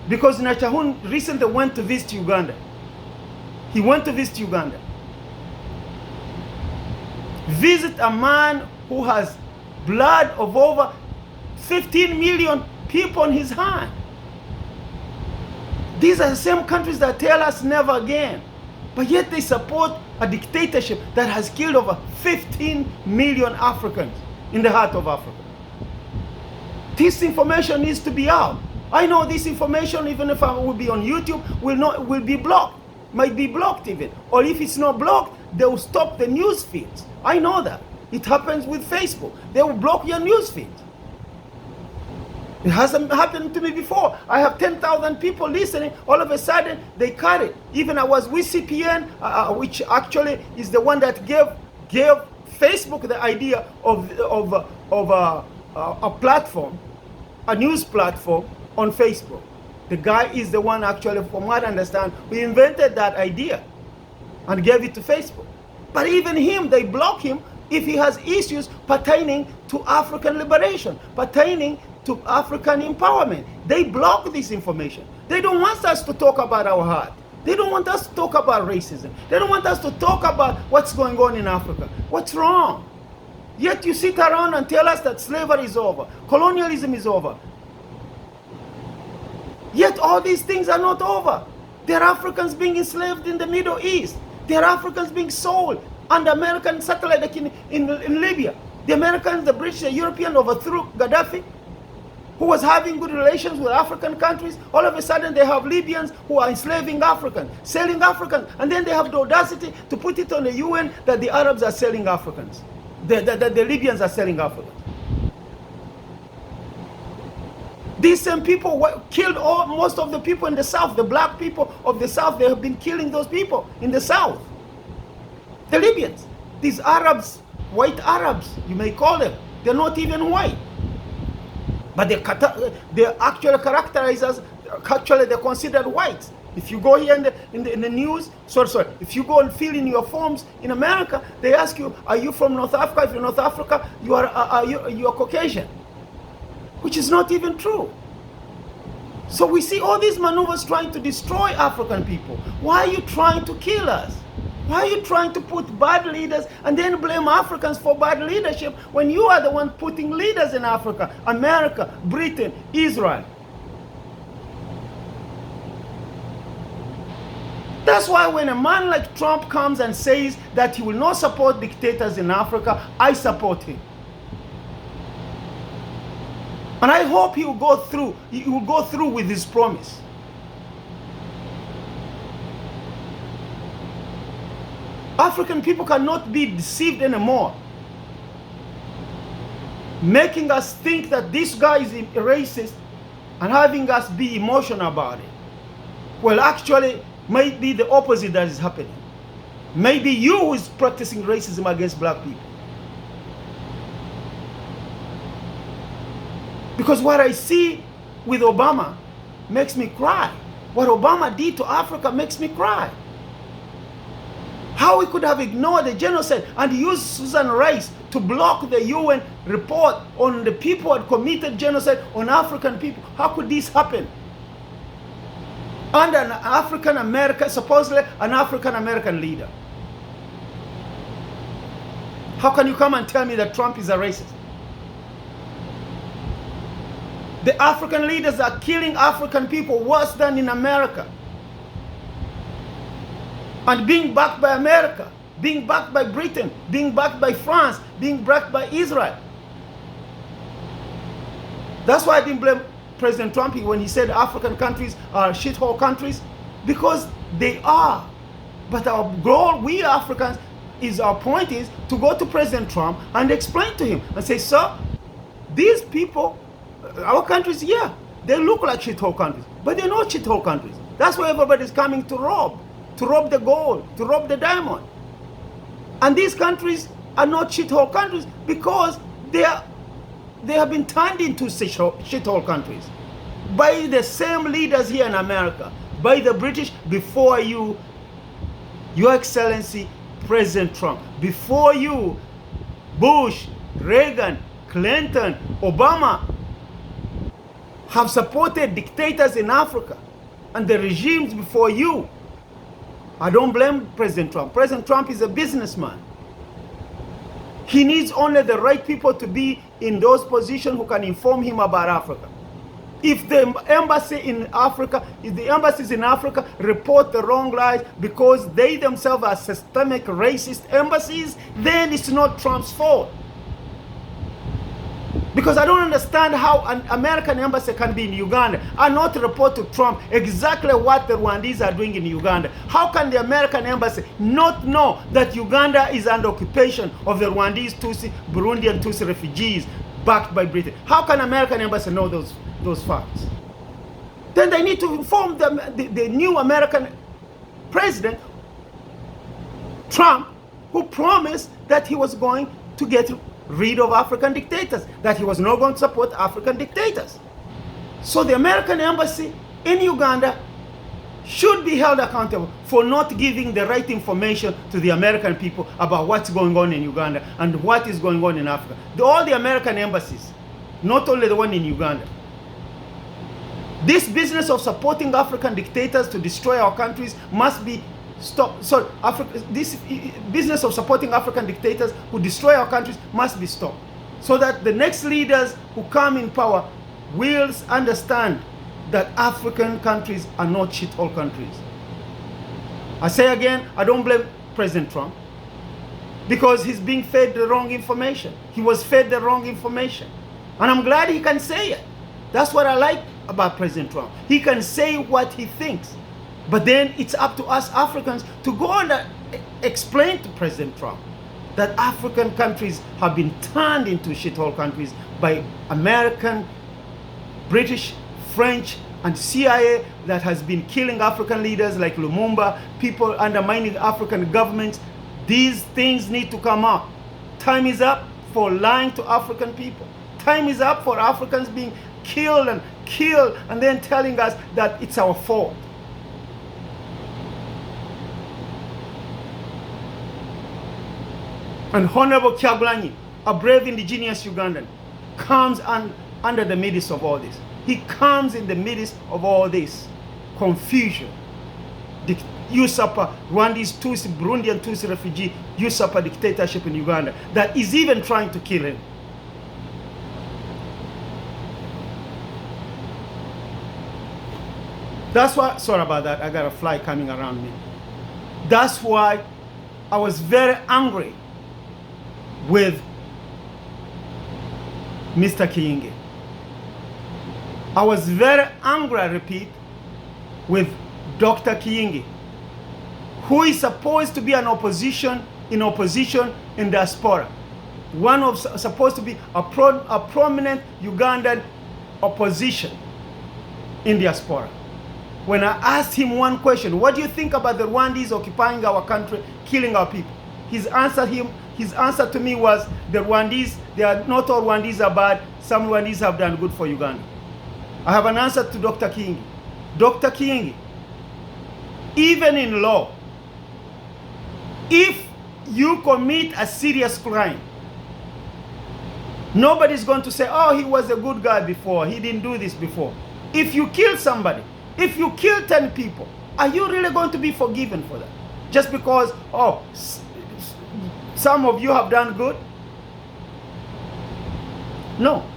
Because Nachahun recently went to visit Uganda. He went to visit Uganda. Visit a man who has blood of over 15 million people in his hand. These are the same countries that tell us never again. But yet they support a dictatorship that has killed over 15 million Africans in the heart of Africa. This information needs to be out. I know this information, even if I will be on YouTube, will be blocked. Might be blocked even. Or if it's not blocked, they will stop the news feeds. I know that. It happens with Facebook. They will block your news feeds. It hasn't happened to me before. I have 10,000 people listening. All of a sudden, they cut it. Even I was with CPN, which actually is the one that gave Facebook the idea of a platform, a news platform on Facebook. The guy is the one actually, from what I understand, who invented that idea and gave it to Facebook. But even him, they block him if he has issues pertaining to African liberation, pertaining to African empowerment. They block this information. They don't want us to talk about our heart. They don't want us to talk about racism. They don't want us to talk about what's going on in Africa. What's wrong? Yet you sit around and tell us that slavery is over, colonialism is over. Yet all these things are not over. There are Africans being enslaved in the Middle East. There are Africans being sold under American satellite like in Libya. The Americans, the British, the European overthrew Gaddafi, who was having good relations with African countries. All of a sudden they have Libyans who are enslaving Africans, selling Africans, and then they have the audacity to put it on the UN that the Arabs are selling Africans, that the Libyans are selling Africans. These same people killed most of the people in the South, the black people of the South. They have been killing those people in the South. The Libyans, these Arabs, white Arabs, you may call them, they're not even white. But they're actually characterized as, actually they're considered whites. If you go here in the news, if you go and fill in your forms in America, they ask you, are you from North Africa? If you're North Africa, you are Caucasian. which is not even true. So we see all these maneuvers trying to destroy African people. Why are you trying to kill us? Why are you trying to put bad leaders and then blame Africans for bad leadership when you are the one putting leaders in Africa, America, Britain, Israel? That's why when a man like Trump comes and says that he will not support dictators in Africa, I support him. And I hope he will go through with his promise. African people cannot be deceived anymore, making us think that this guy is racist and having us be emotional about it. Well, actually, maybe the opposite that is happening. Maybe you who is practicing racism against black people. Because what I see with Obama makes me cry. What Obama did to Africa makes me cry. How we could have ignored the genocide and used Susan Rice to block the UN report on the people who had committed genocide on African people. How could this happen? Under an African American, supposedly an African American leader. How can you come and tell me that Trump is a racist? The African leaders are killing African people worse than in America. And being backed by America, being backed by Britain, being backed by France, being backed by Israel. That's why I didn't blame President Trump when he said African countries are shithole countries, because they are. But our goal, we Africans, our point is to go to President Trump and explain to him and say, sir, these people, our countries, yeah, they look like shithole countries, but they're not shithole countries. That's why everybody's coming to rob the gold, to rob the diamond. And these countries are not shithole countries because they have been turned into shithole countries by the same leaders here in America, by the British before you, Your Excellency President Trump, before you, Bush, Reagan, Clinton, Obama have supported dictators in Africa and the regimes before you. I don't blame President Trump. President Trump is a businessman. He needs only the right people to be in those positions who can inform him about Africa. If the embassy in Africa, if the embassies in Africa report the wrong lies because they themselves are systemic racist embassies, then it's not Trump's fault. Because I don't understand how an American embassy can be in Uganda and not report to Trump exactly what the Rwandese are doing in Uganda. How can the American embassy not know that Uganda is under occupation of the Rwandese Tutsi, Burundian Tutsi refugees backed by Britain? How can American embassy know those facts? Then they need to inform the new American president, Trump, who promised that he was going to get rid of African dictators, that he was not going to support African dictators. So the American embassy in Uganda should be held accountable for not giving the right information to the American people about what's going on in Uganda and what is going on in Africa. All the American embassies, not only the one in Uganda. This business of supporting African dictators to destroy our countries must be stopped. So this business of supporting African dictators who destroy our countries must be stopped, so that the next leaders who come in power will understand that African countries are not shithole countries. I say again, I don't blame President Trump because he's being fed the wrong information. He was fed the wrong information. And I'm glad he can say it. That's what I like about President Trump. He can say what he thinks. But then it's up to us Africans to go and explain to President Trump that African countries have been turned into shithole countries by American, British, French, and CIA that has been killing African leaders like Lumumba, people undermining African governments. These things need to come out. Time is up for lying to African people. Time is up for Africans being killed and then telling us that it's our fault. And Honorable Kyagulanyi, a brave indigenous Ugandan, comes and under the midst of all this. He comes in the midst of all this confusion. The usurper, Rwandese Tutsi, Burundian Tutsi refugee usurper dictatorship in Uganda that is even trying to kill him. That's why, sorry about that, I got a fly coming around me. That's why I was very angry with Mr. Kiyingi. I was very angry, I repeat, with Dr. Kiyingi, who is supposed to be an opposition in diaspora. One of supposed to be a prominent Ugandan opposition in diaspora. When I asked him one question, what do you think about the Rwandese occupying our country, killing our people? His answer to me was, the Rwandese, not all Rwandese are bad, some Rwandese have done good for Uganda. I have an answer to Dr. Kiyingi. Dr. Kiyingi, even in law, if you commit a serious crime, nobody's going to say, oh, he was a good guy before, he didn't do this before. If you kill somebody, if you kill 10 people, are you really going to be forgiven for that? Just because, oh, some of you have done good? No.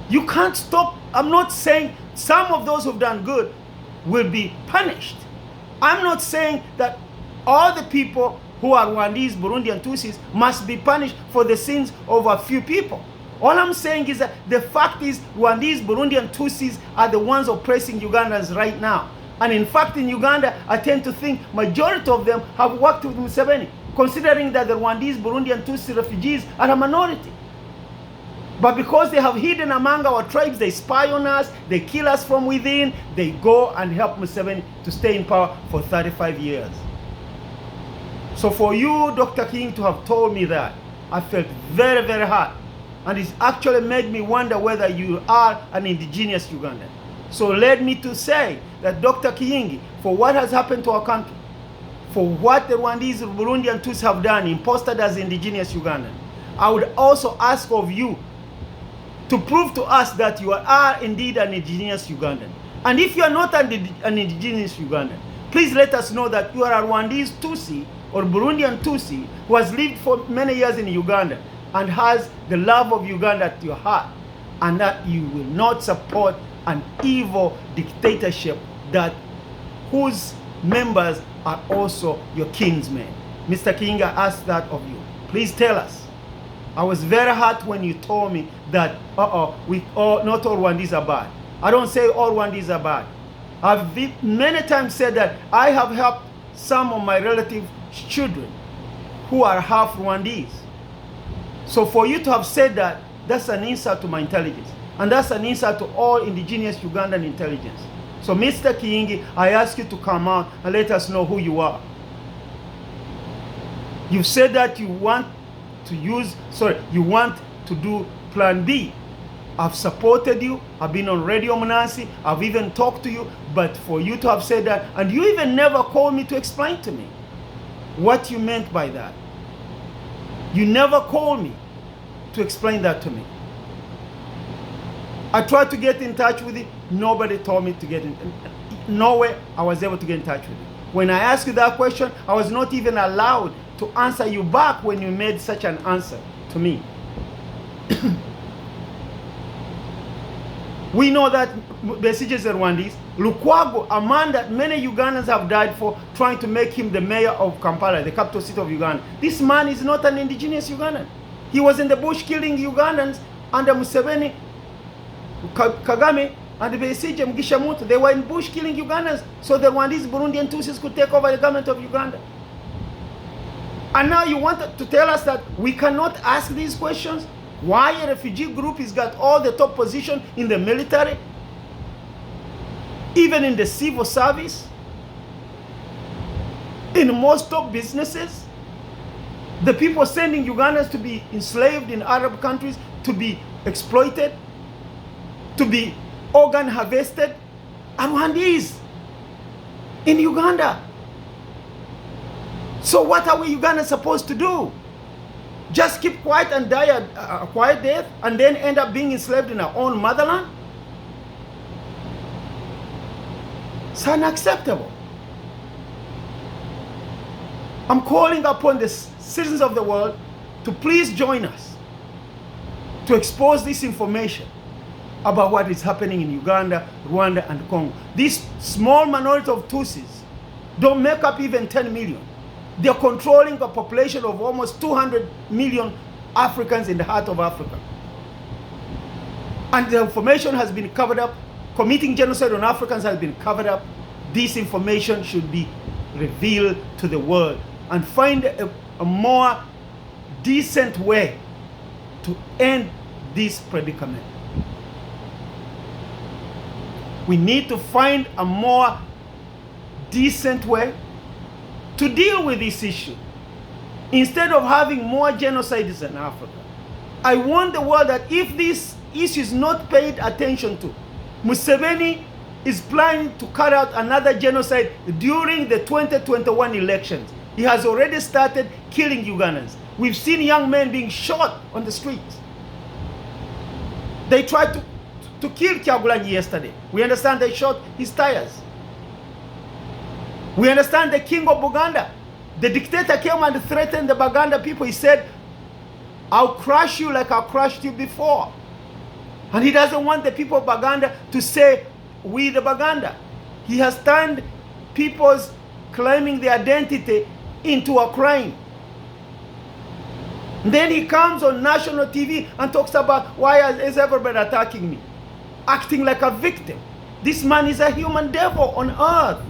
You can't stop. I'm not saying some of those who've done good will be punished. I'm not saying that all the people who are Rwandese, Burundian Tutsis must be punished for the sins of a few people. All I'm saying is that the fact is Rwandese, Burundian Tutsis are the ones oppressing Ugandans right now. And in fact, in Uganda, I tend to think majority of them have worked with Museveni, considering that the Rwandese, Burundian Tutsi refugees are a minority. But because they have hidden among our tribes, they spy on us, they kill us from within, they go and help Museveni to stay in power for 35 years. So for you, Dr. King, to have told me that, I felt very, very hurt. And it's actually made me wonder whether you are an indigenous Ugandan. So led me to say that Dr. Kiyingi, for what has happened to our country, for what the Rwandese, Burundian Tutsi have done, imposted as indigenous Ugandan, I would also ask of you to prove to us that you are indeed an indigenous Ugandan. And if you are not an indigenous Ugandan, please let us know that you are a Rwandese Tutsi or Burundian Tutsi who has lived for many years in Uganda and has the love of Uganda at your heart, and that you will not support an evil dictatorship that whose members are also your kinsmen. Mr. Kiyingi asked that of you. Please tell us. I was very hurt when you told me that not all Rwandese are bad. I don't say all Rwandese are bad. I've many times said that I have helped some of my relatives' children who are half Rwandese. So for you to have said that, that's an insult to my intelligence. And that's an insult to all indigenous Ugandan intelligence. So Mr. Kiyingi, I ask you to come out and let us know who you are. You've said that you want to do Plan B. I've supported you, I've been on Radio Mnasi, I've even talked to you, but for you to have said that, and you even never called me to explain to me what you meant by that. You never called me to explain that to me. I tried to get in touch with you, nobody told me to get in, no way I was able to get in touch with you. When I asked you that question, I was not even allowed to answer you back when you made such an answer to me. We know that Besigye is a Rwandese. Lukwago, a man that many Ugandans have died for, trying to make him the mayor of Kampala, the capital city of Uganda. This man is not an indigenous Ugandan. He was in the bush killing Ugandans under Museveni, Kagame, and Besigye, Mugisha Muntu. They were in bush killing Ugandans so the Rwandese, Burundian Tutsis could take over the government of Uganda. And now you want to tell us that we cannot ask these questions? Why a refugee group has got all the top position in the military, even in the civil service, in most top businesses? The people sending Ugandans to be enslaved in Arab countries, to be exploited, to be organ harvested, are Rwandese in Uganda. So what are we Ugandans supposed to do? Just keep quiet and die a quiet death and then end up being enslaved in our own motherland? It's unacceptable. I'm calling upon the citizens of the world to please join us to expose this information about what is happening in Uganda, Rwanda, and Congo. This small minority of Tutsis don't make up even 10 million. They're controlling a population of almost 200 million Africans in the heart of Africa. And the information has been covered up. Committing genocide on Africans has been covered up. This information should be revealed to the world and find a more decent way to end this predicament. We need to find a more decent way to deal with this issue instead of having more genocides in Africa. I want the world that if this issue is not paid attention to, Museveni is planning to carry out another genocide during the 2021 elections. He has already started killing Ugandans. We've seen young men being shot on the streets. They tried to kill Kyagulanyi yesterday. We understand they shot his tires. We understand the king of Buganda, the dictator, came and threatened the Baganda people. He said, I'll crush you like I crushed you before. And he doesn't want the people of Baganda to say, we the Baganda. He has turned people's claiming their identity into a crime. And then he comes on national TV and talks about why is everybody attacking me, acting like a victim. This man is a human devil on earth.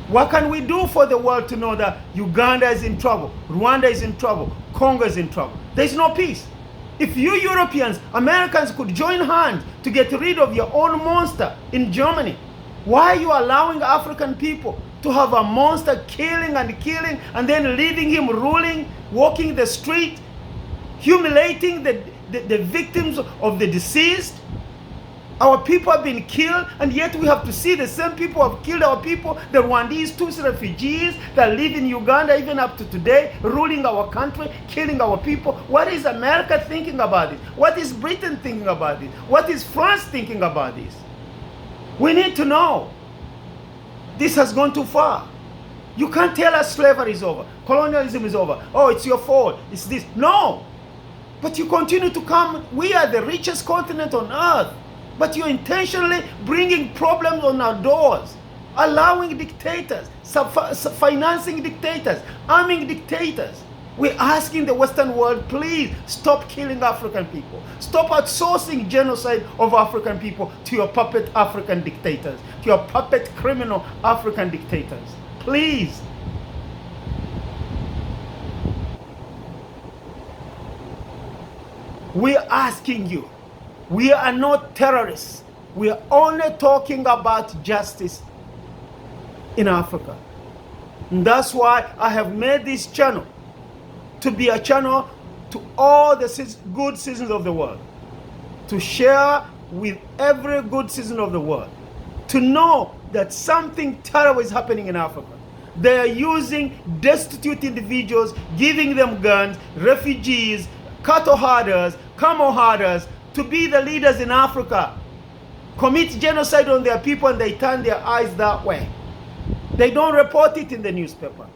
What can we do for the world to know that Uganda is in trouble, Rwanda is in trouble, Congo is in trouble? There's no peace. If you Europeans, Americans could join hands to get rid of your own monster in Germany, why are you allowing African people to have a monster killing and then leaving him ruling, walking the street, humiliating the victims of the deceased? Our people have been killed, and yet we have to see the same people who have killed our people, the Rwandese Tutsi refugees that live in Uganda even up to today, ruling our country, killing our people. What is America thinking about it? What is Britain thinking about it? What is France thinking about this? We need to know. This has gone too far. You can't tell us slavery is over, colonialism is over. Oh, it's your fault, it's this. No. But you continue to come. We are the richest continent on earth. But you're intentionally bringing problems on our doors, allowing dictators, financing dictators, arming dictators. We're asking the Western world, please stop killing African people. Stop outsourcing genocide of African people to your puppet African dictators, to your puppet criminal African dictators. Please. We're asking you. We are not terrorists. We are only talking about justice in Africa. And that's why I have made this channel to be a channel to all the good citizens of the world, to share with every good citizen of the world, to know that something terrible is happening in Africa. They are using destitute individuals, giving them guns, refugees, cattle herders, camel herders, to be the leaders in Africa, commit genocide on their people, and they turn their eyes that way. They don't report it in the newspaper.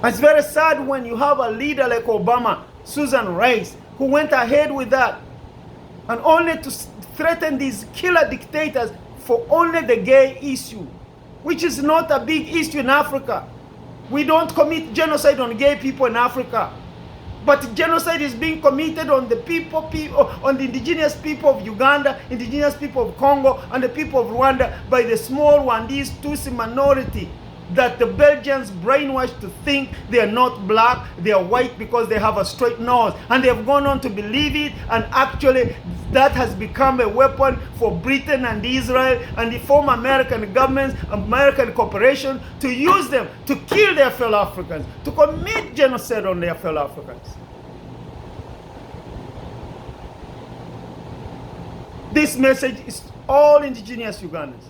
And it's very sad when you have a leader like Obama, Susan Rice, who went ahead with that, and only to threaten these killer dictators for only the gay issue, which is not a big issue in Africa. We don't commit genocide on gay people in Africa. But genocide is being committed on the on the indigenous people of Uganda, indigenous people of Congo, and the people of Rwanda by the small Rwandese Tutsi minority that the Belgians brainwashed to think they are not black, they are white because they have a straight nose. And they have gone on to believe it, and actually that has become a weapon for Britain and Israel and the former American governments, American corporations, to use them to kill their fellow Africans, to commit genocide on their fellow Africans. This message is all indigenous Ugandans,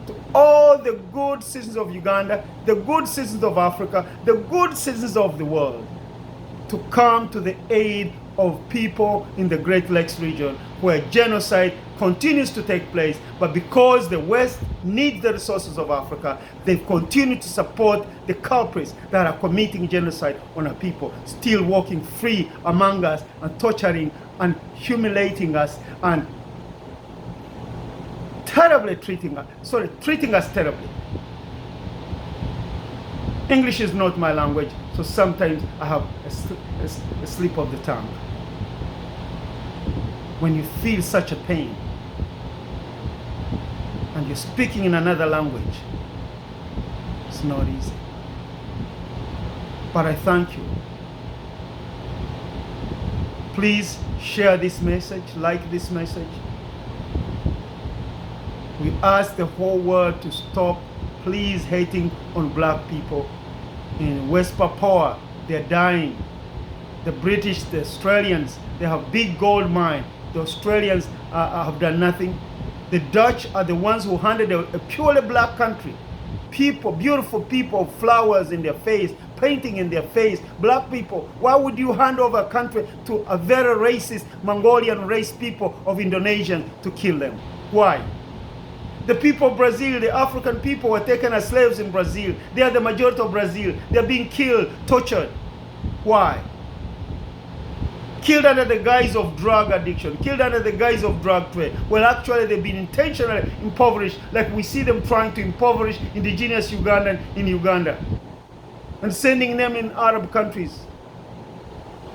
to all the good citizens of Uganda, the good citizens of Africa, the good citizens of the world. to come to the aid of people in the Great Lakes region where genocide continues to take place. But because the West needs the resources of Africa, they continue to support the culprits that are committing genocide on our people, still walking free among us and torturing and humiliating us and terribly treating us terribly. English is not my language, so sometimes I have a slip of the tongue. When you feel such a pain and you're speaking in another language, it's not easy. But I thank you. Please share this message, like this message. We ask the whole world to stop, please, hating on black people. In West Papua, they're dying. The British, the Australians, they have big gold mine. The Australians have done nothing. The Dutch are the ones who handed a purely black country. People, beautiful people, flowers in their face, painting in their face, black people. Why would you hand over a country to a very racist Mongolian race people of Indonesian to kill them? Why? The people of Brazil, the African people were taken as slaves in Brazil. They are the majority of Brazil. They are being killed, tortured. Why? Killed under the guise of drug addiction, killed under the guise of drug trade. Well, actually, they've been intentionally impoverished, like we see them trying to impoverish indigenous Ugandan in Uganda and sending them in Arab countries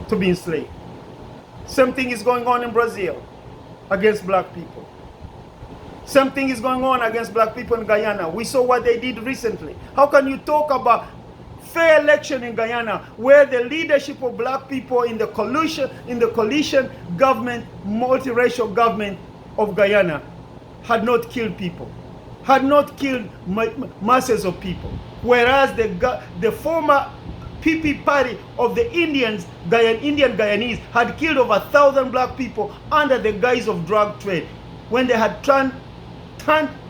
to be enslaved. Same thing is going on in Brazil against black people. Same thing is going on against black people in Guyana. We saw what they did recently. How can you talk about fair election in Guyana where the leadership of black people in the coalition government, multiracial government of Guyana had not killed people, had not killed masses of people, whereas the former PP party of the Indian Guyanese had killed over 1,000 black people under the guise of drug trade when they had turned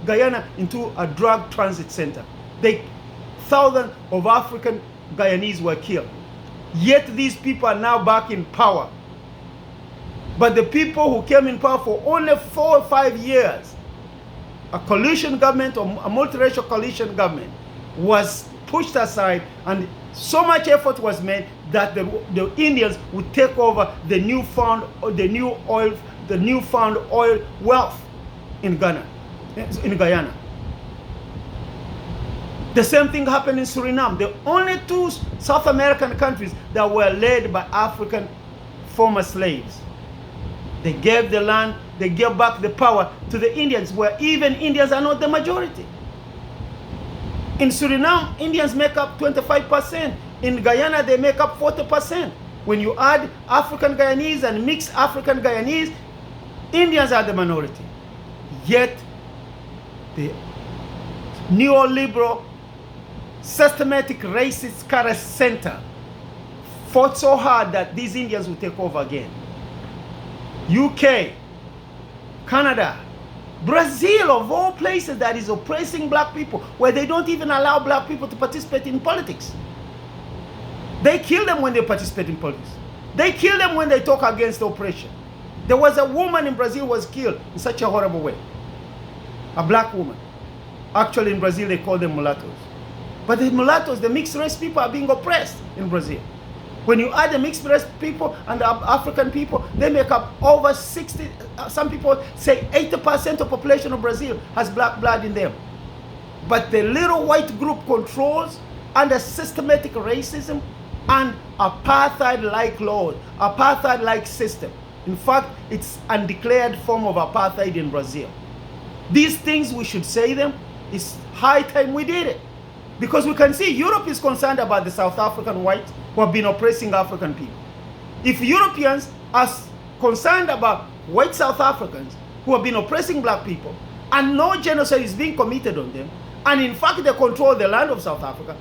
Guyana into a drug transit center. Thousands of African Guyanese were killed. Yet these people are now back in power. But the people who came in power for only 4 or 5 years, a coalition government or a multiracial coalition government, was pushed aside, and so much effort was made that the Indians would take over the newfound oil wealth in Guyana. The same thing happened in Suriname. The only 2 South American countries that were led by African former slaves. They gave the land, they gave back the power to the Indians, where even Indians are not the majority. In Suriname, Indians make up 25%. In Guyana, they make up 40%. When you add African Guyanese and mixed African Guyanese, Indians are the minority. Yet, the neoliberal, systematic racist Kara Center fought so hard that these Indians will take over again. UK, Canada, Brazil, of all places, that is oppressing black people, where they don't even allow black people to participate in politics. They kill them when they participate in politics. They kill them when they talk against oppression. There was a woman in Brazil who was killed in such a horrible way. A black woman. Actually, in Brazil, they call them mulattoes. But the mulattoes, the mixed race people, are being oppressed in Brazil. When you add the mixed race people and the African people, they make up over 60, some people say 80% of the population of Brazil has black blood in them. But the little white group controls under systematic racism and apartheid-like laws, apartheid-like system. In fact, it's an undeclared form of apartheid in Brazil. These things, we should say them. It's high time we did it. Because we can see Europe is concerned about the South African whites who have been oppressing African people. If Europeans are concerned about white South Africans who have been oppressing black people, and no genocide is being committed on them, and in fact they control the land of South Africa,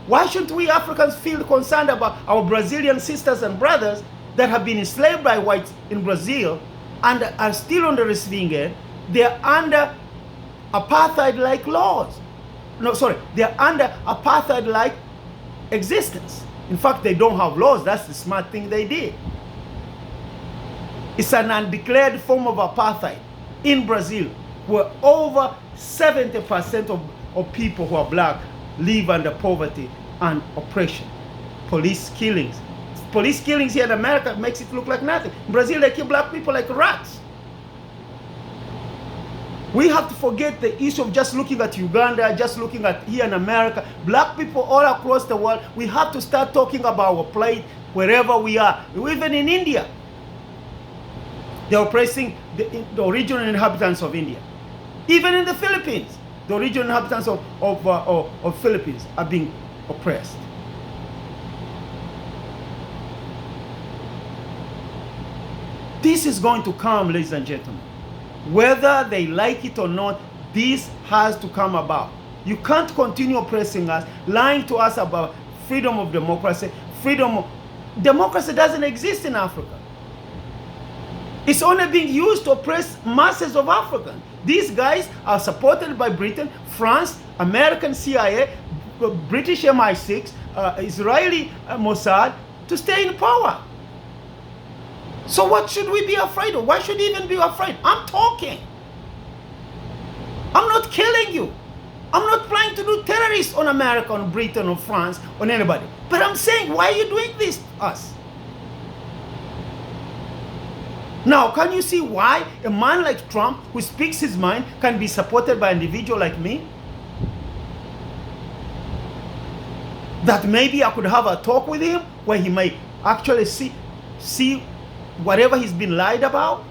why shouldn't we Africans feel concerned about our Brazilian sisters and brothers that have been enslaved by whites in Brazil and are still on the receiving end? They are under apartheid-like laws. No, sorry, they are under apartheid-like existence In fact, they don't have laws. That's the smart thing they did. It's an undeclared form of apartheid in Brazil, where over 70% of people who are black live under poverty and oppression. Police killings. Police killings here in America makes it look like nothing. In Brazil, they kill black people like rats. We have to forget the issue of just looking at Uganda, just looking at here in America. Black people all across the world, we have to start talking about our plight wherever we are. Even in India, they're oppressing the original inhabitants of India. Even in the Philippines, the original inhabitants of Philippines are being oppressed. This is going to come, ladies and gentlemen. Whether they like it or not, this has to come about. You can't continue oppressing us, lying to us about freedom of democracy. Democracy doesn't exist in Africa. It's only being used to oppress masses of Africans. These guys are supported by Britain, France, American CIA, British MI6, Israeli Mossad to stay in power. So what should we be afraid of? Why should we even be afraid? I'm talking. I'm not killing you. I'm not planning to do terrorists on America, on Britain, on France, on anybody. But I'm saying, why are you doing this to us? Now, can you see why a man like Trump, who speaks his mind, can be supported by an individual like me? That maybe I could have a talk with him where he may actually see whatever he's been lied about?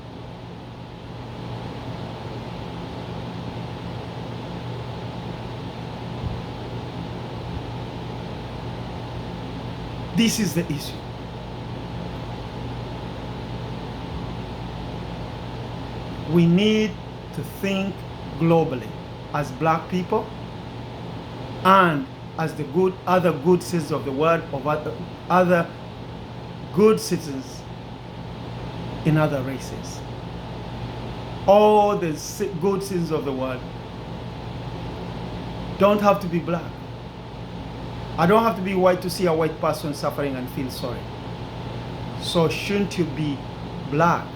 This is the issue. We need to think globally as black people and as the other good citizens of the world, of other good citizens in other races. All the good citizens of the world don't have to be black. I don't have to be white to see a white person suffering and feel sorry. So shouldn't you be black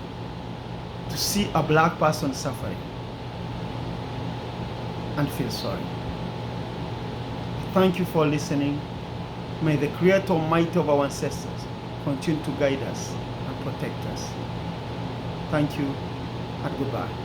to see a black person suffering and feel sorry? Thank you for listening. May the Creator Almighty of our ancestors continue to guide us and protect us. Thank you and goodbye.